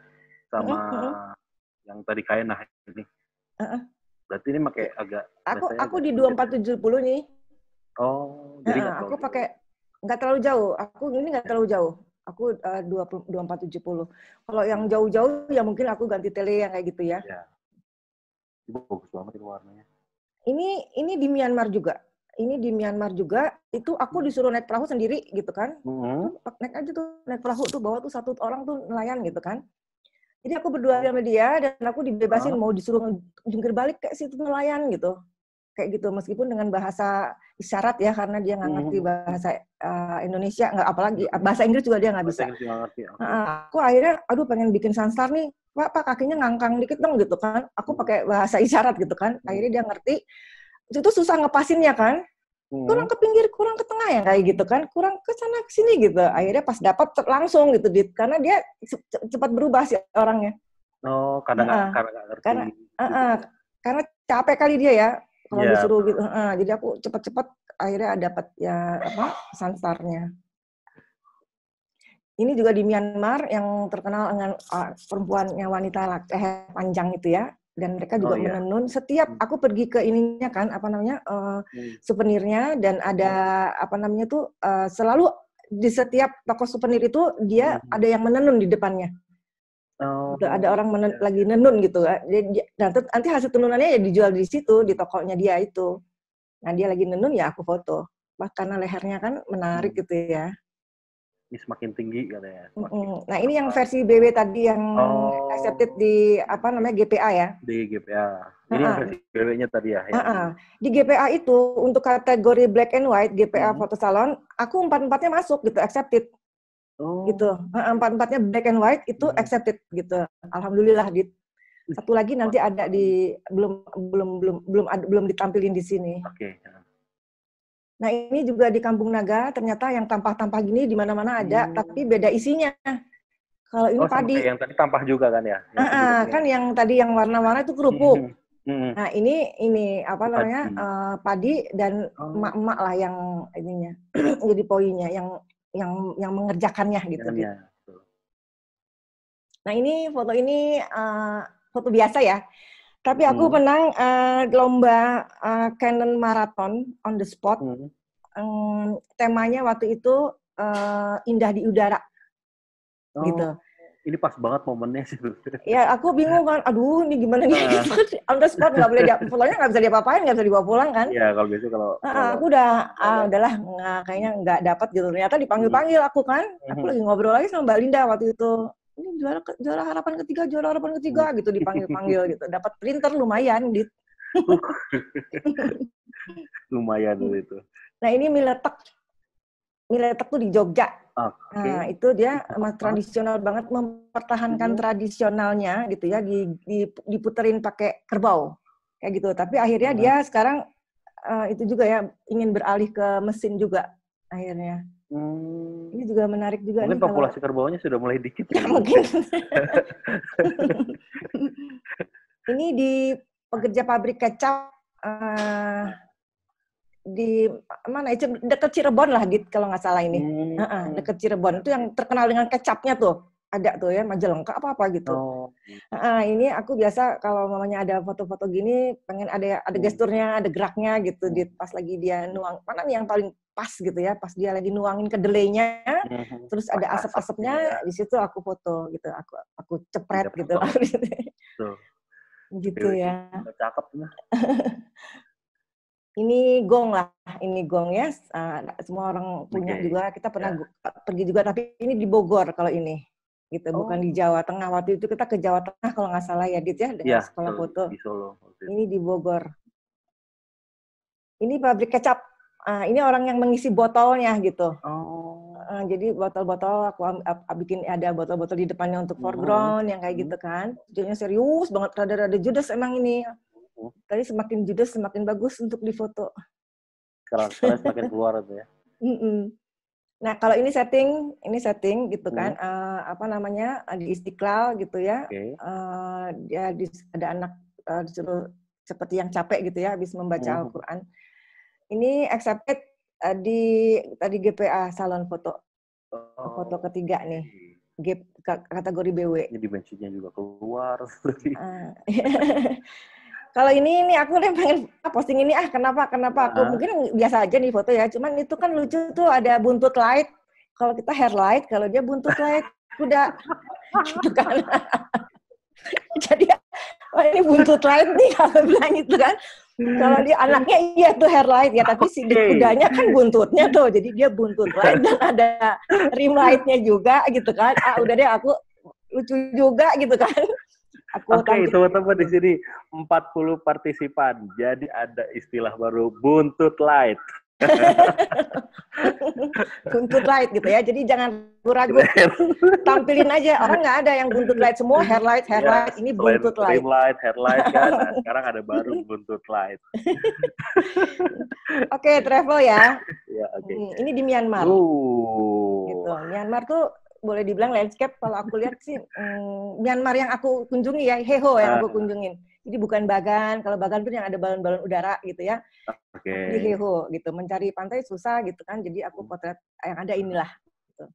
sama yang tadi kain ini. Berarti ini pakai agak aku di 24-70 nih. Oh, jadi aku pakai nggak terlalu jauh. Aku ini nggak terlalu jauh. Aku 24-70. Kalau yang jauh-jauh ya mungkin aku ganti tele yang kayak gitu ya. Ya. Ini bagus banget itu warnanya. Ini di Myanmar juga. Ini di Myanmar juga. Itu aku disuruh naik perahu sendiri gitu kan. Naik aja tuh, naik perahu tuh, bawa tuh satu orang tuh nelayan gitu kan. Jadi aku berdua sama dia dan aku dibebasin mau disuruh jungkir balik kayak situ nelayan gitu. Kayak gitu, meskipun dengan bahasa isyarat ya, karena dia nggak ngerti bahasa Indonesia, nggak apalagi bahasa Inggris juga dia nggak bisa. Aku akhirnya, aduh pengen bikin sansar nih, Pak kakinya ngangkang dikit dong gitu kan. Aku pakai bahasa isyarat gitu kan. Akhirnya dia ngerti. Itu susah ngepasinnya kan. Kurang ke pinggir, kurang ke tengah ya kayak gitu kan. Kurang ke sana ke sini gitu. Akhirnya pas dapat langsung gitu, karena dia cepat berubah sih orangnya. Oh, karena nggak ngerti. Karena capek kali dia ya. Kalau disuruh gitu, jadi aku cepat-cepat akhirnya dapat ya sansarnya. Ini juga di Myanmar yang terkenal dengan perempuannya wanita leher panjang itu ya, dan mereka juga menenun. Setiap aku pergi ke ininya kan, souvenirnya, dan ada selalu di setiap toko souvenir itu dia ada yang menenun di depannya. Ada orang lagi nenun gitu. Nanti hasil tenunannya ya dijual di situ, di tokonya dia itu. Nah dia lagi nenun ya aku foto. Karena lehernya kan menarik gitu ya. Ini semakin tinggi katanya. Nah ini yang versi BW tadi yang accepted di GPA ya. Di GPA. Ini yang versi BW-nya tadi ya. Di GPA itu untuk kategori black and white GPA foto salon, aku 4-4-nya masuk gitu, accepted. Gitu. 4-4-nya black and white itu accepted gitu. Alhamdulillah. Satu lagi nanti ada di belum ditampilin di sini. Nah ini juga di Kampung Naga, ternyata yang tampah-tampah gini di mana-mana ada, tapi beda isinya. Kalau ini padi. Yang tadi tampah juga kan ya? Kan yang tadi yang warna-warna itu kerupuk. Nah ini padi dan emak-emak lah yang ininya, jadi poinnya, yang mengerjakannya gitu. Nah ini foto biasa ya. Tapi aku menang lomba Canon Marathon on the spot. Temanya waktu itu indah di udara. Gitu. Ini pas banget momennya sih. Ya aku bingung kan, aduh ini gimana nih? On the spot nggak boleh, fotonya nggak bisa diapa-apain, nggak bisa dibawa pulang kan? Iya kalau biasa aku udahlah kayaknya nggak dapat gitu. Ternyata dipanggil aku kan. Aku lagi ngobrol lagi sama Mbak Linda waktu itu. Ini juara harapan ketiga gitu, dipanggil gitu. Dapat printer lumayan gitu. Lumayan itu. Nah ini Miletek tuh di Jogja. Nah itu dia tradisional banget, mempertahankan tradisionalnya gitu ya, diputerin pakai kerbau kayak gitu. Tapi akhirnya dia sekarang itu juga ya ingin beralih ke mesin juga akhirnya. Ini juga menarik juga. Mungkin nih, populasi kerbaunya sudah mulai dikit ya. Mungkin. Ini di pekerja pabrik kecap di mana itu dekat Cirebon lah kalau nggak salah ini. Dekat Cirebon itu yang terkenal dengan kecapnya tuh. Ada tuh ya, Majalengka apa gitu. Ini aku biasa kalau mamanya ada foto-foto gini pengen ada gesturnya, ada geraknya gitu. Pas lagi dia nuang, mana nih yang paling pas gitu ya, pas dia lagi nuangin kedelainya, terus ada asap-asapnya, di situ aku foto gitu, aku cepret gitu. Gitu ya. Cakep ya. Ini gong lah, ini gong ya. Semua orang punya juga. Kita pernah pergi juga, tapi ini di Bogor kalau ini, gitu. Bukan di Jawa Tengah. Waktu itu kita ke Jawa Tengah kalau nggak salah ya, Dit ya, dengan sekolah foto. Di Solo. Ini di Bogor. Ini pabrik kecap. Ini orang yang mengisi botolnya gitu. Jadi botol-botol aku bikin ada botol-botol di depannya untuk foreground yang kayak gitu kan. Jadinya serius banget, rada-rada judes emang ini. Tadi semakin judes semakin bagus untuk difoto. Sekarang semakin keluar itu ya. Nah kalau ini setting gitu kan, apa namanya di Istiqlal gitu ya. Dia ada anak disuruh seperti yang capek gitu ya, habis membaca Al-Quran. Ini accepted di tadi GPA salon foto. Foto ketiga nih. Kategori BW. Ini dimensinya juga keluar. Kalau ini aku pengen posting ini kenapa aku mungkin biasa aja nih foto ya, cuman itu kan lucu tuh ada buntut light. Kalau kita hair light, kalau dia buntut light kuda gitu kan. Jadi ini buntut light nih kalau bilang gitu kan. Kalau dia anaknya iya tuh hair light ya, tapi si kudanya kan buntutnya tuh, jadi dia buntut light dan ada rim lightnya juga gitu kan. Udah deh aku lucu juga gitu kan. Oke, teman-teman di sini 40 partisipan. Jadi ada istilah baru buntut light. Buntut light gitu ya. Jadi jangan ragu. Tampilin aja. Orang nggak ada yang buntut light semua, hair light. Ini buntut light. Rim light, hair light kan. Nah, sekarang ada baru buntut light. Oke, travel ya. Ya, ini di Myanmar. Gitu. Myanmar tuh boleh dibilang landscape, kalau aku lihat sih Myanmar yang aku kunjungi ya, Heho yang aku kunjungin. Jadi bukan Bagan, kalau Bagan tuh yang ada balon-balon udara gitu ya. Di Heho gitu, mencari pantai susah gitu kan, jadi aku potret yang ada inilah gitu.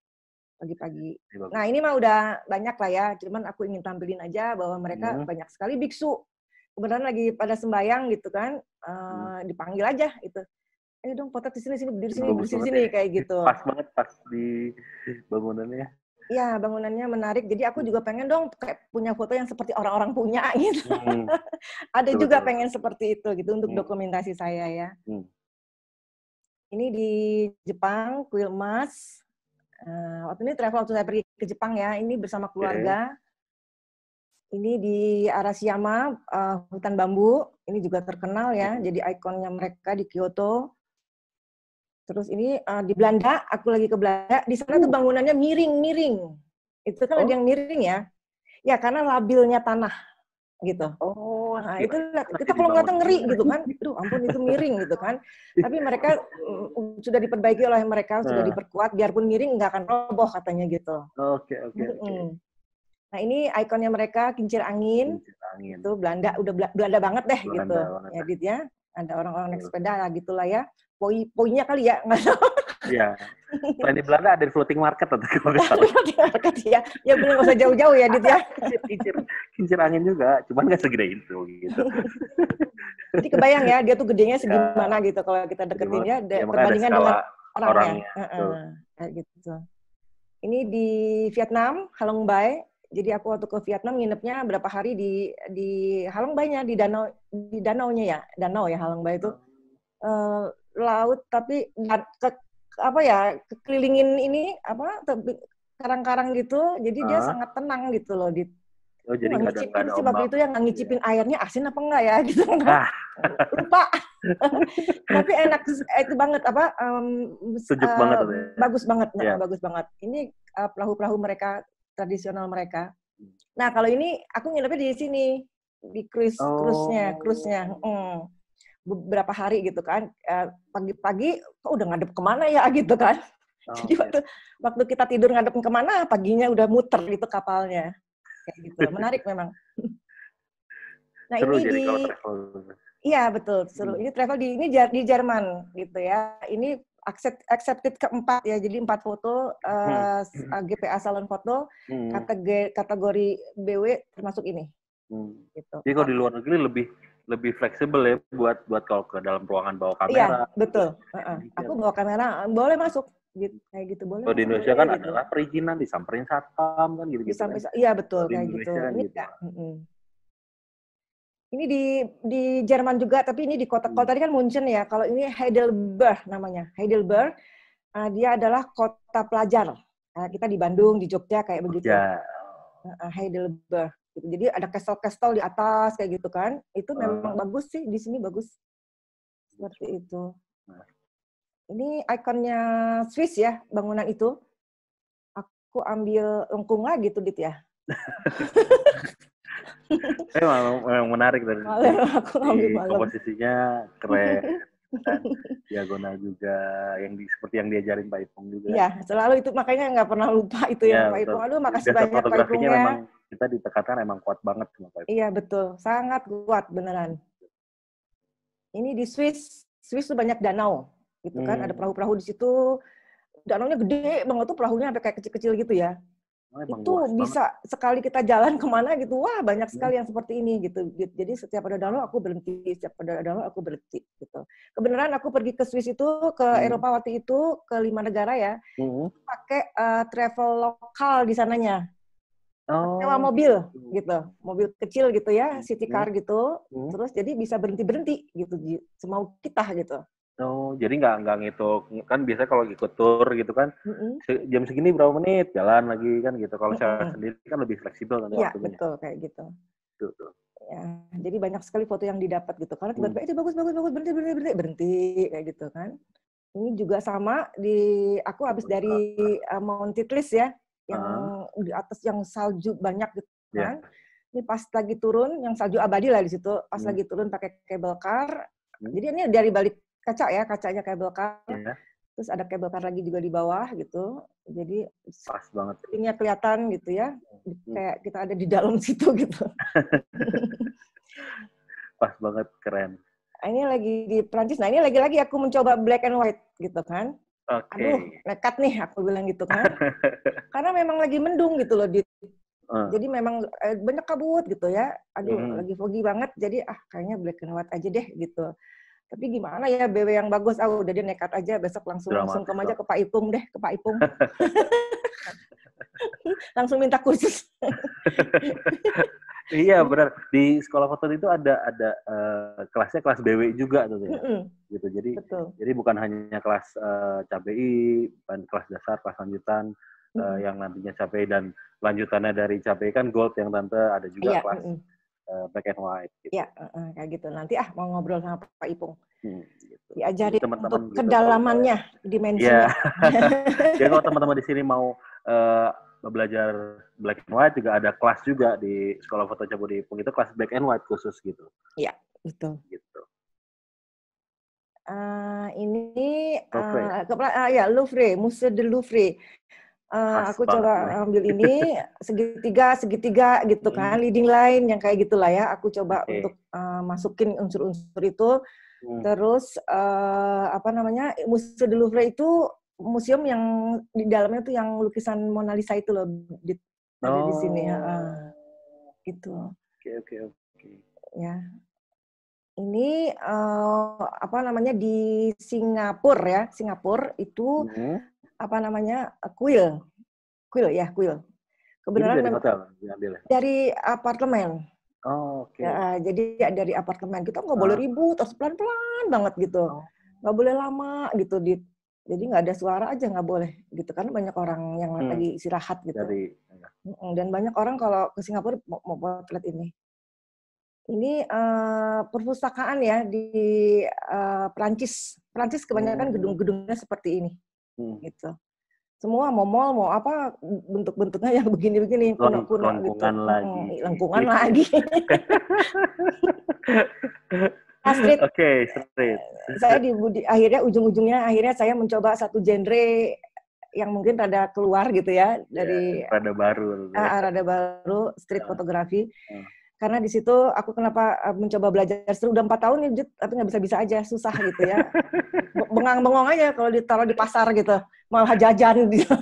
Pagi-pagi. Nah ini mah udah banyak lah ya, cuman aku ingin tampilin aja bahwa mereka banyak sekali biksu. Kebetulan lagi pada sembayang gitu kan, dipanggil aja gitu. Dong potret di sini berdiri sini kayak gitu. Pas banget pas di bangunannya. Iya, bangunannya menarik. Jadi aku juga pengen dong kayak punya foto yang seperti orang-orang punya gitu. Ada juga pengen seperti itu gitu untuk dokumentasi saya ya. Ini di Jepang, kuil emas. Waktu ini travel waktu saya pergi ke Jepang ya. Ini bersama keluarga. Ini di Arashiyama, hutan bambu. Ini juga terkenal ya. Jadi ikonnya mereka di Kyoto. Terus ini di Belanda, aku lagi ke Belanda, di sana tuh bangunannya miring-miring. Itu kan ada yang miring ya. Ya, karena labilnya tanah gitu. Nah, itu kita kalau ngeliatnya ngeri gitu kan. Aduh, ampun itu miring gitu kan. Tapi mereka sudah diperbaiki oleh mereka, sudah diperkuat, biarpun miring nggak akan roboh katanya gitu. Oke. Nah, ini ikonnya mereka, kincir angin. Itu Belanda, udah Belanda banget deh gitu. Ya, gitu ya. Ada orang-orang naik sepeda lah gitulah ya. Poinnya kali ya, nggak tahu. Iya. Selain di Belanda ada floating market atau floating market ya. Ya belum usah jauh-jauh ya, Dit ya. Kincir angin juga, cuman nggak segede itu gitu. Jadi kebayang ya, dia tuh gedenya segimana gitu kalau kita deketin ya, perbandingan dengan orangnya. Kayak gitu. Ini di Vietnam, Halong Bay. Jadi aku waktu ke Vietnam nginepnya berapa hari di Halong Bay-nya, di danaunya ya. Danau ya Halong Bay itu. Laut tapi kekelilingin ini karang-karang gitu, jadi dia sangat tenang gitu loh. Jadi nggak ada ombak. Waktu itu yang ngicipin airnya asin apa enggak ya gitu. Lupa. Tapi enak itu banget sejuk banget bagus banget. Bagus banget. Ini perahu-perahu mereka tradisional mereka. Nah kalau ini aku nginepnya di sini di cruise-nya. Beberapa hari gitu kan, pagi-pagi kok udah ngadep kemana ya gitu kan. Jadi waktu kita tidur ngadep kemana, paginya udah muter gitu kapalnya. Kayak gitu, menarik memang. Nah seru ini iya betul, seru. Ini travel di Jerman gitu ya. Ini accepted keempat ya, jadi 4 foto GPA salon foto kategori BW termasuk ini. Gitu. Jadi kalau di luar negeri lebih fleksibel ya buat kalau ke dalam ruangan bawa kamera. Iya, betul. Aku bawa kamera, boleh masuk gitu, kayak gitu boleh. Kalau di Indonesia kan adalah perizinan, disamperin satpam kan gitu-gitu. Iya betul kayak gitu. Ini gitu. Ini di Jerman juga, tapi ini di kota. Kalau tadi kan München ya, kalau ini Heidelberg namanya. Heidelberg, dia adalah kota pelajar. Kita di Bandung, di Jogja kayak begitu. Heidelberg. Gitu. Jadi ada castle-castle di atas kayak gitu kan. Itu memang bagus sih, di sini bagus. Seperti itu. Ini ikonnya Swiss ya, bangunan itu. Aku ambil lengkung lagi tuh, Dit ya. Memang menarik dari komposisinya keren, dan diagonal juga, seperti yang diajarin Pak Ipung juga. Iya, selalu itu, makanya nggak pernah lupa itu ya, Pak Ipung. Aduh, makasih banyak Pak Ipungnya. Memang kita ditekankan emang kuat banget sama Pak Ipung. Iya betul, sangat kuat beneran. Ini di Swiss tuh banyak danau, gitu kan? Ada perahu-perahu di situ. Danaunya gede banget tuh, perahunya sampai kayak kecil-kecil gitu ya. Itu bisa banget. Sekali kita jalan kemana gitu, wah banyak sekali yang seperti ini gitu. Jadi setiap ada danau aku berhenti, setiap ada danau aku berhenti gitu. Kebenaran aku pergi ke Swiss itu, ke Eropa waktu itu, ke 5 negara ya, pakai travel lokal di sananya. Sewa mobil gitu, mobil kecil gitu ya, city car gitu, terus jadi bisa berhenti gitu, semau kita gitu. Jadi nggak ngitung, kan biasanya kalau ikut tour gitu kan, jam segini berapa menit, jalan lagi kan gitu. Kalau saya sendiri kan lebih fleksibel kan waktunya. Iya, betul, kayak gitu. Betul. Ya, jadi banyak sekali foto yang didapat gitu. Karena tiba-tiba, itu bagus, berhenti, kayak gitu kan. Ini juga sama, aku habis dari Mount Titlis ya, yang di atas yang salju banyak gitu kan. Ini pas lagi turun, yang salju abadi lah di situ, pas lagi turun pakai cable car. Jadi ini dari balik kaca ya, kacanya cable car. Terus ada cable car lagi juga di bawah gitu. Jadi pas banget. Ini kelihatan gitu ya. Kayak kita ada di dalam situ gitu. Pas banget, keren. Ini lagi di Prancis. Nah, ini lagi-lagi aku mencoba black and white gitu kan. Aduh, nekat nih aku bilang gitu kan. Karena memang lagi mendung gitu loh. Jadi memang banyak kabut gitu ya. Aduh, lagi foggy banget. Jadi kayaknya black and white aja deh gitu. Tapi gimana ya, BW yang bagus, udah dia nekat aja, besok langsung aja ke Pak Ipung deh, ke Pak Ipung. Langsung minta kursus. Iya benar, di sekolah foto itu ada kelasnya kelas BW juga tuh ya. Gitu. Jadi bukan hanya kelas CABI, bukan kelas dasar, kelas lanjutan yang nantinya CABI, dan lanjutannya dari CABI kan Gold yang tante, ada juga kelas black and white. Gitu. Iya, kayak gitu. Nanti mau ngobrol sama Pak Ipung. Gitu. Diajarin untuk kedalamannya, dimensinya. Jadi kalau teman-teman di sini mau belajar black and white, juga ada kelas juga di Sekolah Foto Cabudi Ipung, itu kelas black and white khusus gitu. Iya, betul. Gitu. Ini Louvre, Musée de Louvre. Aku coba ambil ini segitiga gitu kan, leading line yang kayak gitulah ya. Aku coba untuk masukin unsur-unsur itu. Terus Musée de Louvre itu museum yang di dalamnya tuh yang lukisan Mona Lisa itu loh, ada di sini ya. Gitu. Oke. Ya. Ini di Singapura ya. Singapura itu kuil. Kebenaran dari hotel diambil. Dari apartemen. Oke. Ya, jadi dari apartemen kita nggak boleh ribut, harus pelan-pelan banget gitu. Nggak boleh lama gitu. Jadi nggak ada suara aja, nggak boleh gitu, karena banyak orang yang lagi istirahat gitu. Dan banyak orang kalau ke Singapura mau potret ini. Ini perpustakaan ya di Prancis. Prancis kebanyakan gedung-gedungnya seperti ini, gitu. Semua mau mall, mau apa, bentuk-bentuknya yang begini-begini, kuno-kuno gitu. Lengkungan lagi. Street. Oke, street. Saya akhirnya ujung-ujungnya saya mencoba satu genre yang mungkin rada keluar gitu ya dari rada baru. Rada baru, street fotografi. Karena di situ aku kenapa mencoba belajar udah 4 tahun nih, tapi nggak bisa-bisa aja, susah gitu ya. Bengang-bengong aja kalau ditaruh di pasar gitu, malah jajan gitu.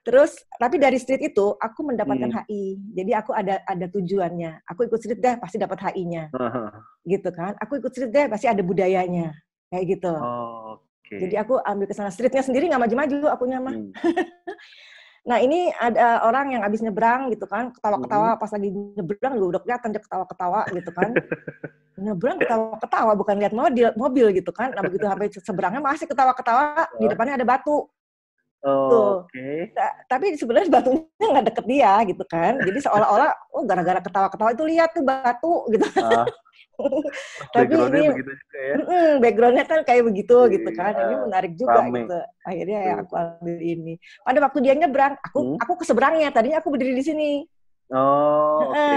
Terus, tapi dari street itu aku mendapatkan HI. Jadi aku ada tujuannya. Aku ikut street deh, pasti dapat HI-nya. Gitu kan. Aku ikut street deh, pasti ada budayanya. Kayak gitu. Jadi aku ambil ke sana. Streetnya sendiri nggak maju-maju, akunya mah. Nah ini ada orang yang abis nyebrang gitu kan, ketawa-ketawa pas lagi nyebrang udah kelihatan dia ketawa-ketawa gitu kan. Nyebrang ketawa-ketawa bukan lihat mobil gitu kan. Nah begitu sampai seberangnya masih ketawa-ketawa, di depannya ada batu. Oke. Tapi sebenarnya batunya nggak deket dia gitu kan. Jadi seolah-olah gara-gara ketawa-ketawa itu lihat tuh batu gitu. Tapi ini begitu juga ya. Backgroundnya kan kayak begitu gitu kan. Ini menarik juga rame. gitu. Akhirnya ya aku ambil ini. Pada waktu dia nyebrang, aku ke seberangnya. Tadinya aku berdiri di sini. Oke.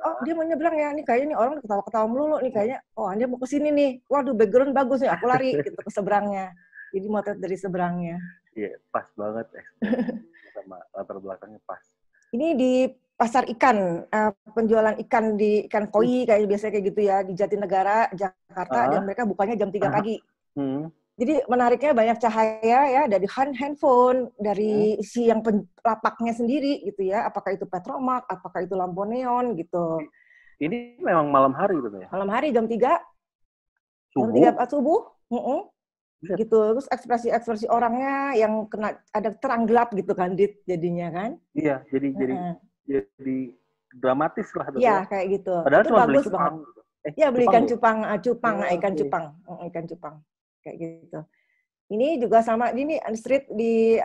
Oh dia mau nyebrang ya. Nih kayaknya nih orang ketawa-ketawa melulu nih kayaknya. Oh dia mau ke sini nih. Waduh background bagus nih. Aku lari gitu ke seberangnya. Jadi motret dari seberangnya. Iya, pas banget sama latar belakangnya pas. Ini di pasar ikan, penjualan ikan di ikan koi kayak biasanya kayak gitu ya di Jatinegara, Jakarta, dan mereka bukanya jam 3 pagi. Jadi menariknya banyak cahaya ya dari handphone, dari si yang lapaknya sendiri gitu ya, apakah itu petromak, apakah itu lampu neon gitu. Ini memang malam hari gitu ya? Malam hari jam 3. Subuh? Jam 3 subuh. Gitu, terus ekspresi orangnya yang kena ada terang gelap gitu kan, jadinya kan? Iya, jadi dramatis lah. Iya, kayak gitu. Padahal itu cuma bagus beli banget. Ya beli ikan cupang, ikan cupang, kayak gitu. Ini juga sama, ini street di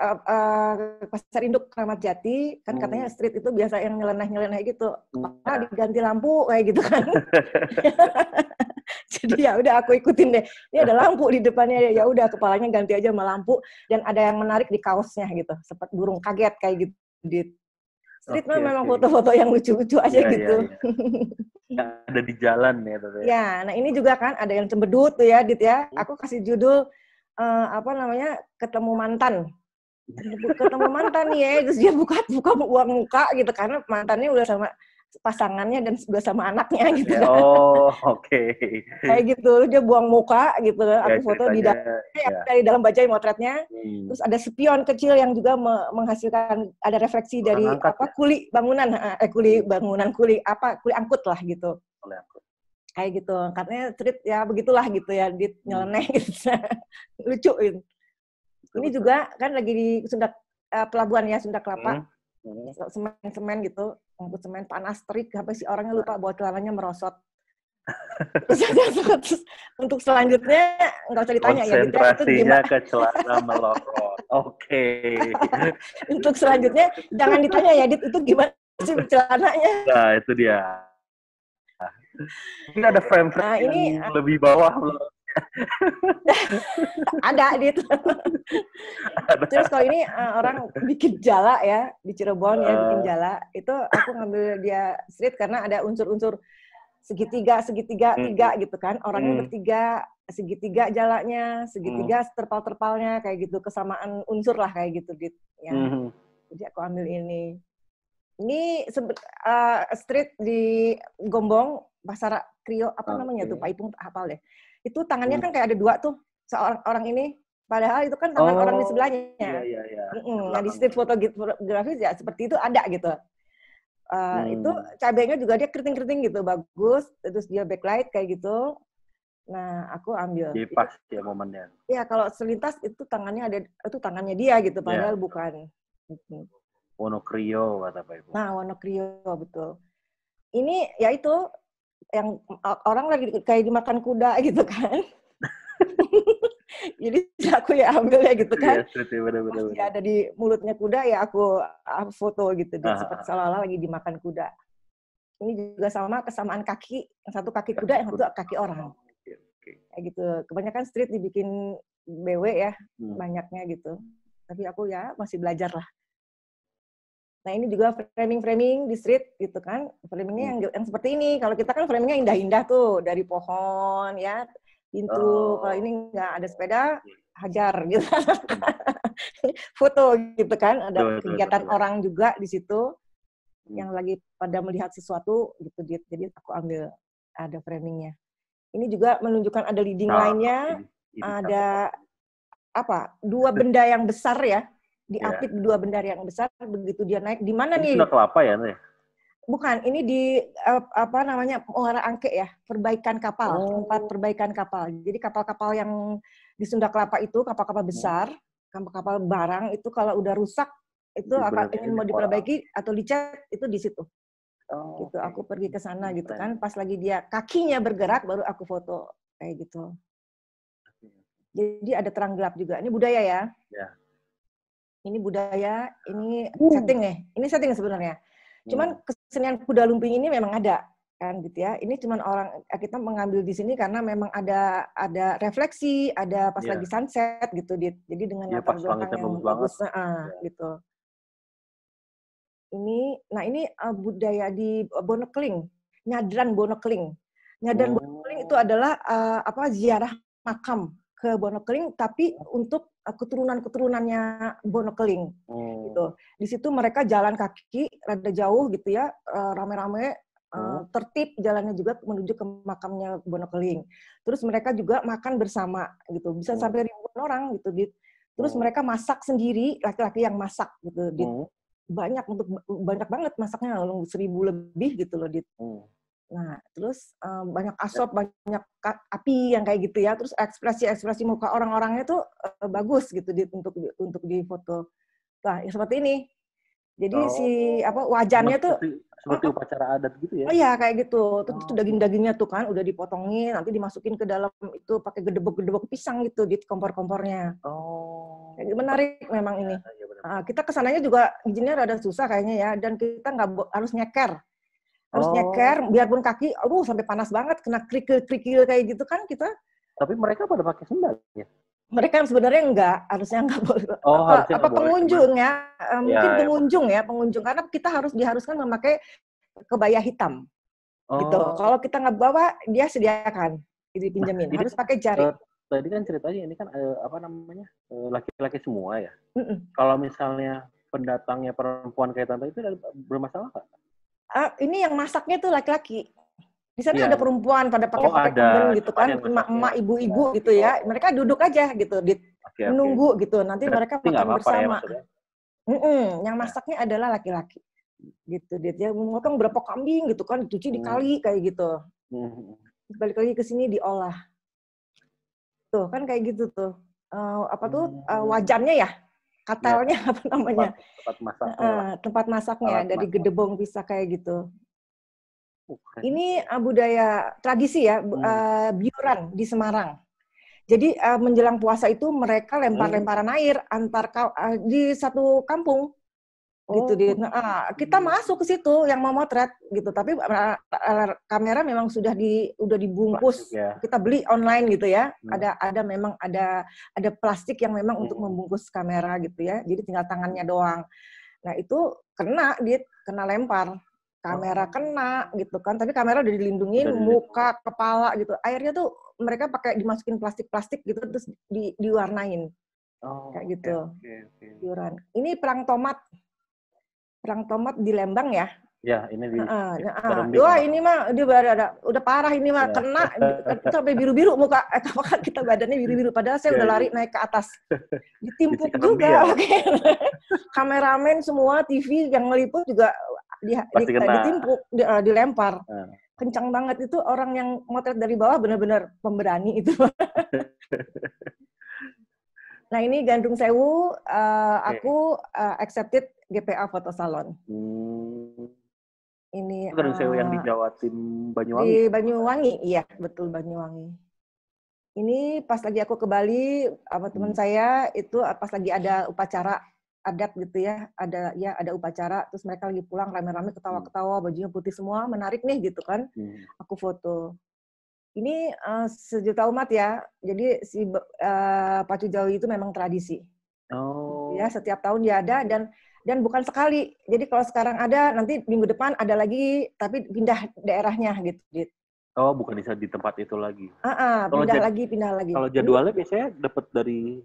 Pasar Induk Kramat Jati, kan katanya street itu biasa yang nyeleneh gitu, kepala diganti lampu kayak gitu kan. Jadi ya udah aku ikutin deh. Ini ada lampu di depannya, ya udah kepalanya ganti aja sama lampu, dan ada yang menarik di kaosnya gitu, seperti burung kaget kayak gitu. Street memang foto-foto yang lucu-lucu aja gitu. Ada di jalan ya, Tete. Ya, nah ini juga kan ada yang cembedut tuh ya, Dit ya. Aku kasih judul ketemu mantan. Ketemu mantan nih ya, terus dia buka buang muka gitu karena mantannya udah sama pasangannya dan udah sama anaknya gitu kan. Oke. Kayak gitu, dia buang muka gitu. Aku foto di dari dalam bajai motretnya. Terus ada spion kecil yang juga menghasilkan ada refleksi dari kuli bangunan, kuli angkut lah gitu. Kayak gitu. Katanya street ya begitulah gitu ya, di nyeleneh gitu. Lucu gitu. Ini juga kan lagi di Sunda pelabuhan ya, Sunda Kelapa. Semen gitu, ngangkut semen panas terik sampai si orangnya lupa bawa celananya merosot. Terus untuk selanjutnya nggak usah ditanya ya, konsentrasinya ke celana melorot. Oke. Untuk selanjutnya jangan ditanya ya, Dit, itu gimana sih celananya? Nah itu dia. Ini ada frame-frame yang lebih bawah melorot. Ada Dit. Terus kalau ini orang bikin jala ya di Cirebon ya, bikin jala itu aku ngambil dia street karena ada unsur-unsur segitiga gitu kan, orangnya bertiga, segitiga jalanya, segitiga terpal-terpalnya kayak gitu, kesamaan unsur lah kayak gitu Dit ya. Jadi aku ambil ini street di Gombong, Pasar Krio apa namanya tuh, Pak Ipung hafal deh. Itu tangannya kan kayak ada dua tuh, seorang orang ini, padahal itu kan tangan orang di sebelahnya. Iya. Nah di street fotografi ya seperti itu ada gitu. Itu cabenya juga dia keriting-keriting gitu, bagus, terus dia backlight kayak gitu. Nah aku ambil. Jadi pas ya momennya. Ya kalau selintas itu tangannya dia gitu, padahal bukan. Wonokrio kata Pak Ibu. Nah Wonokrio betul. Ini ya itu yang orang lagi kayak dimakan kuda gitu kan. Jadi aku ya ambil ya gitu kan. Masih ada di mulutnya kuda ya aku foto gitu. Seperti seolah-olah lagi dimakan kuda. Ini juga sama kesamaan kaki. Yang satu kaki kuda, yang satu kaki orang. Kayak gitu. Kebanyakan street dibikin BW ya. Banyaknya gitu. Tapi aku ya masih belajar lah. Nah ini juga framing di street gitu kan, framingnya yang seperti ini. Kalau kita kan framingnya indah-indah tuh, dari pohon ya, pintu. Kalau ini nggak ada sepeda, hajar gitu. Foto gitu kan, ada kegiatan orang juga di situ yang lagi pada melihat sesuatu gitu. Jadi aku ambil ada framingnya. Ini juga menunjukkan ada leading line-nya, ada dua benda yang besar ya. Diapit dua benda yang besar, begitu dia naik di mana nih? Sunda Kelapa ya, nih? Bukan, ini di Muara Angke ya, perbaikan kapal, tempat perbaikan kapal. Jadi kapal-kapal yang di Sunda Kelapa itu kapal-kapal besar, kapal-kapal barang itu kalau udah rusak itu ingin mau diperbaiki atau dicat itu di situ. Gitu. Okay. Aku pergi ke sana gitu kan. Pas lagi dia kakinya bergerak baru aku foto kayak gitu. Jadi ada terang gelap juga. Ini budaya ya. Ya. Ini budaya, ini setting nih. Ini setting sebenarnya. Cuman kesenian kuda lumping ini memang ada kan gitu ya. Ini cuman kita mengambil di sini karena memang ada refleksi, ada pas lagi sunset gitu. Jadi dengan latar belakang yang bagus gitu. Ini budaya di Bonekling, Nyadran Bonekling. Nyadran Bonekling itu adalah ziarah makam ke Bonekling, tapi untuk keturunan-keturunannya Bonekling. Gitu. Di situ mereka jalan kaki, rada jauh gitu ya, rame-rame, tertib jalannya juga menuju ke makamnya Bonekling. Terus mereka juga makan bersama gitu, bisa sampai ribuan orang gitu. Terus mereka masak sendiri, laki-laki yang masak gitu. Banyak banget masaknya, 1.000 lebih gitu loh, Dit. Nah, terus banyak asap, banyak api yang kayak gitu ya. Terus ekspresi muka orang-orangnya tuh bagus gitu untuk difoto. Nah, ya seperti ini. Jadi wajannya tuh seperti upacara adat gitu ya. Oh iya, kayak gitu. Terus itu daging-dagingnya tuh kan udah dipotongin, nanti dimasukin ke dalam itu pakai gedebok pisang gitu di kompor-kompornya. Menarik memang ini. Kita kesananya juga izinnya rada susah kayaknya ya, dan kita nggak harus nyeker. Harus nyeker, biarpun kaki, sampai panas banget, kena kerikil-kerikil kayak gitu kan kita. Tapi mereka pada pakai sendal ya? Mereka sebenarnya harusnya nggak boleh. Pengunjung ya, mungkin pengunjung, karena kita diharuskan memakai kebaya hitam. Gitu. Kalau kita nggak bawa, dia sediakan, dipinjemin. Harus pakai jari. Tadi kan ceritanya ini kan laki-laki semua ya. Kalau misalnya pendatangnya perempuan kayak tante itu bermasalah nggak? Ini yang masaknya tuh laki-laki. Di sana ada perempuan pada pakai kemben gitu kan, emak-emak, ibu-ibu gitu ya. Mereka duduk aja gitu, menunggu gitu. Nanti mereka makan bersama. Yang masaknya adalah laki-laki. Gitu, dia memotong berapa kambing gitu kan, dicuci dikali kayak gitu. Balik lagi ke sini diolah. Tuh kan kayak gitu tuh. Wajannya ya, katelnya apa namanya? Tempat masaknya dari gedebong pisah kayak gitu. Ini budaya tradisi ya, biuran di Semarang. Jadi menjelang puasa itu mereka lempar-lemparan air di satu kampung. Gitu kita masuk ke situ yang mau motret gitu, tapi kamera memang sudah dibungkus. Kita beli online gitu ya. Memang ada plastik yang memang untuk membungkus kamera gitu ya. Jadi tinggal tangannya doang. Nah, itu kena lempar. Kamera kena gitu kan, tapi kamera udah dilindungin, muka, kepala gitu. Airnya tuh mereka pakai dimasukin plastik-plastik gitu terus diwarnain. Kayak gitu. Biuran. Ini perang tomat di Lembang ya. Ya, ini di wah, ini mah dia udah parah ini mah, kena sampai biru-biru muka, kita badannya biru-biru, padahal saya udah lari naik ke atas. Ditimpuk juga. Kameramen semua, TV yang ngeliput juga ditimpuk, dilempar. Kencang banget itu, orang yang motret dari bawah benar-benar pemberani itu. Nah, ini Gandrung Sewu, aku accepted GPA Foto Salon. Ini Gandrung Sewu yang di Jawa Tim Banyuwangi. Di Banyuwangi, iya, betul Banyuwangi. Ini pas lagi aku ke Bali sama teman saya, itu pas lagi ada upacara adat gitu ya, ada upacara, terus mereka lagi pulang rame-rame ketawa-ketawa, bajunya putih semua, menarik nih gitu kan. Aku foto. Ini sejuta umat ya, jadi si pacu jawi itu memang tradisi. Ya, setiap tahun dia ada dan bukan sekali. Jadi kalau sekarang ada, nanti minggu depan ada lagi, tapi pindah daerahnya gitu. Bukan di tempat itu lagi. Pindah lagi. Kalau jadwalnya biasanya dapat dari.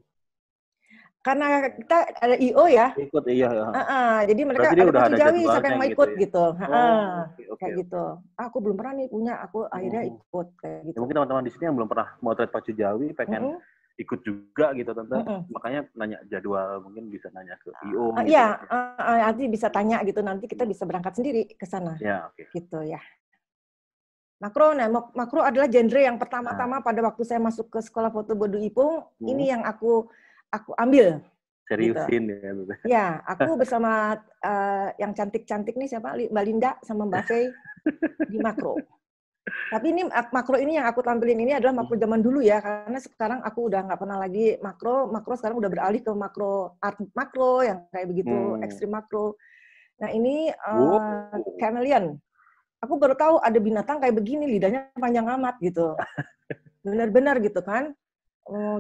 Karena kita ada IO ya. Ikut, iya. Jadi mereka ada pacu jawi, siapa yang mau ikut gitu. Kayak gitu. Aku belum pernah nih punya, aku akhirnya ikut kayak gitu. Ya, mungkin teman-teman di sini yang belum pernah motret pacu jawi pengen ikut juga gitu tante. Makanya nanya jadwal, mungkin bisa nanya ke IO. Iya, nanti bisa tanya gitu, nanti kita bisa berangkat sendiri ke sana. Ya, Gitu ya. Makro adalah genre yang pertama-tama pada waktu saya masuk ke sekolah foto Bodu Ipung, ini yang aku ambil. Seriusin gitu. ya. Ya, aku bersama yang cantik-cantik nih siapa? Mbak Linda sama Mbak Faye di makro. Tapi ini makro ini yang aku tampilin ini adalah makro zaman dulu ya, karena sekarang aku udah nggak pernah lagi makro. Makro sekarang udah beralih ke makro art makro yang kayak begitu ekstrim makro. Nah ini chameleon. Aku baru tahu ada binatang kayak begini, lidahnya panjang amat gitu. Benar-benar gitu kan.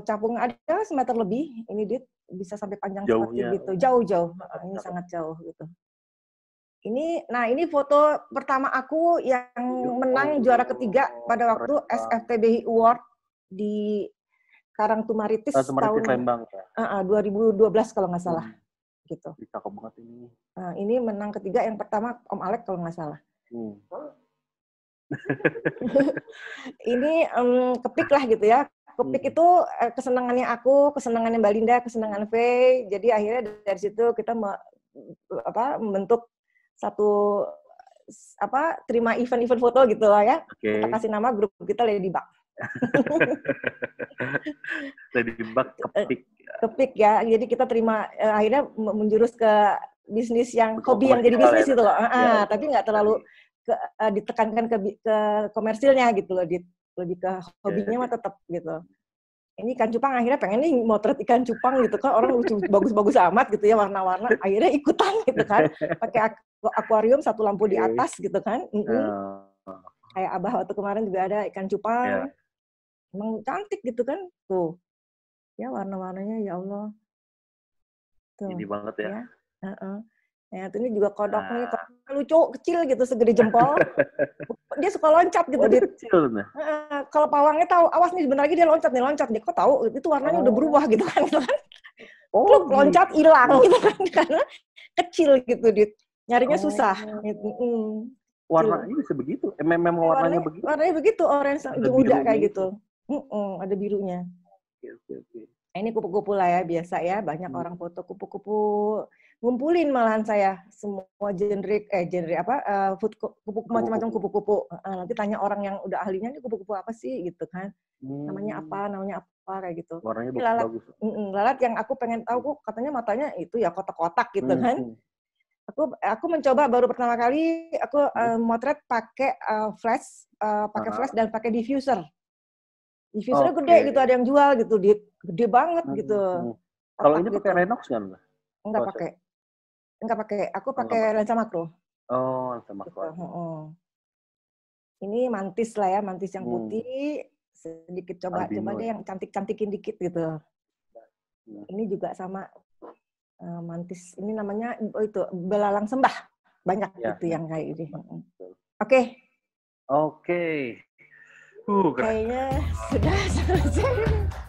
Capung ada semeter lebih, ini dia bisa sampai panjang seperti gitu. Jauh-jauh. Ini sangat jauh gitu. Ini foto pertama aku yang menang juara ketiga pada waktu SFTBI Award di Karangtumaritis tahun Lembang, ya. 2012 kalau nggak salah. Gitu. Cakep banget ini. Ini menang ketiga, yang pertama Om Alek kalau nggak salah. Ini kepik lah gitu ya. Kepik itu kesenangannya aku, kesenangannya Mbak Linda, kesenangan Faye. Jadi akhirnya dari situ kita membentuk satu terima event-event foto gitu lah ya. Okay. Kita kasih nama grup kita Ladybug. Ladybug kepik. Kepik ya. Jadi kita terima akhirnya menjurus ke bisnis yang hobi yang jadi bisnis itu loh. Tapi nggak terlalu ditekankan ke komersilnya gitu loh. Lebih ke hobinya mah tetap gitu. Ini ikan cupang akhirnya pengen nih motret ikan cupang gitu kan, orang lucu bagus-bagus amat gitu ya, warna-warna, akhirnya ikutan gitu kan, pakai akuarium satu lampu di atas gitu kan. Kayak Abah waktu kemarin juga ada ikan cupang, emang cantik gitu kan, tuh ya warna-warnanya ya Allah tuh. Ini banget ya. Ya, ini juga kodoknya lucu, kecil gitu, segede jempol. Dia suka loncat gitu. Dia kecil. Kalau pawangnya tahu, awas nih sebentar lagi dia loncat. Dia kok tahu itu warnanya udah berubah gitu kan. Loncat hilang gitu kan, karena kecil gitu, nyarinya susah. Warnanya bisa begitu? Memang warnanya begitu? Warnanya begitu, orange muda kayak gitu. Ada birunya. Oke. Ini kupu-kupu lah ya, biasa ya, banyak orang foto kupu-kupu. Ngumpulin malahan saya semua macam-macam kupu-kupu. Nanti tanya orang yang udah ahlinya, ini kupu-kupu apa sih gitu kan? Namanya apa kayak gitu. Warnanya bagus. Lalat yang aku pengen tahu, katanya matanya itu ya kotak-kotak gitu kan. Aku mencoba baru pertama kali aku motret pakai flash dan pakai diffuser. Diffusernya gede gitu, ada yang jual gitu, gede banget gitu. Kalau ini pakai Renox kan? Enggak pakai. Aku pakai lensa makro. Oh, lensa makro. Gitu. Ini mantis lah ya, mantis yang putih. Sedikit coba deh yang cantik-cantikin dikit gitu. Ini juga sama mantis. Ini namanya itu belalang sembah. Banyak gitu yang kayak ini. Oke. Kayaknya sudah selesai.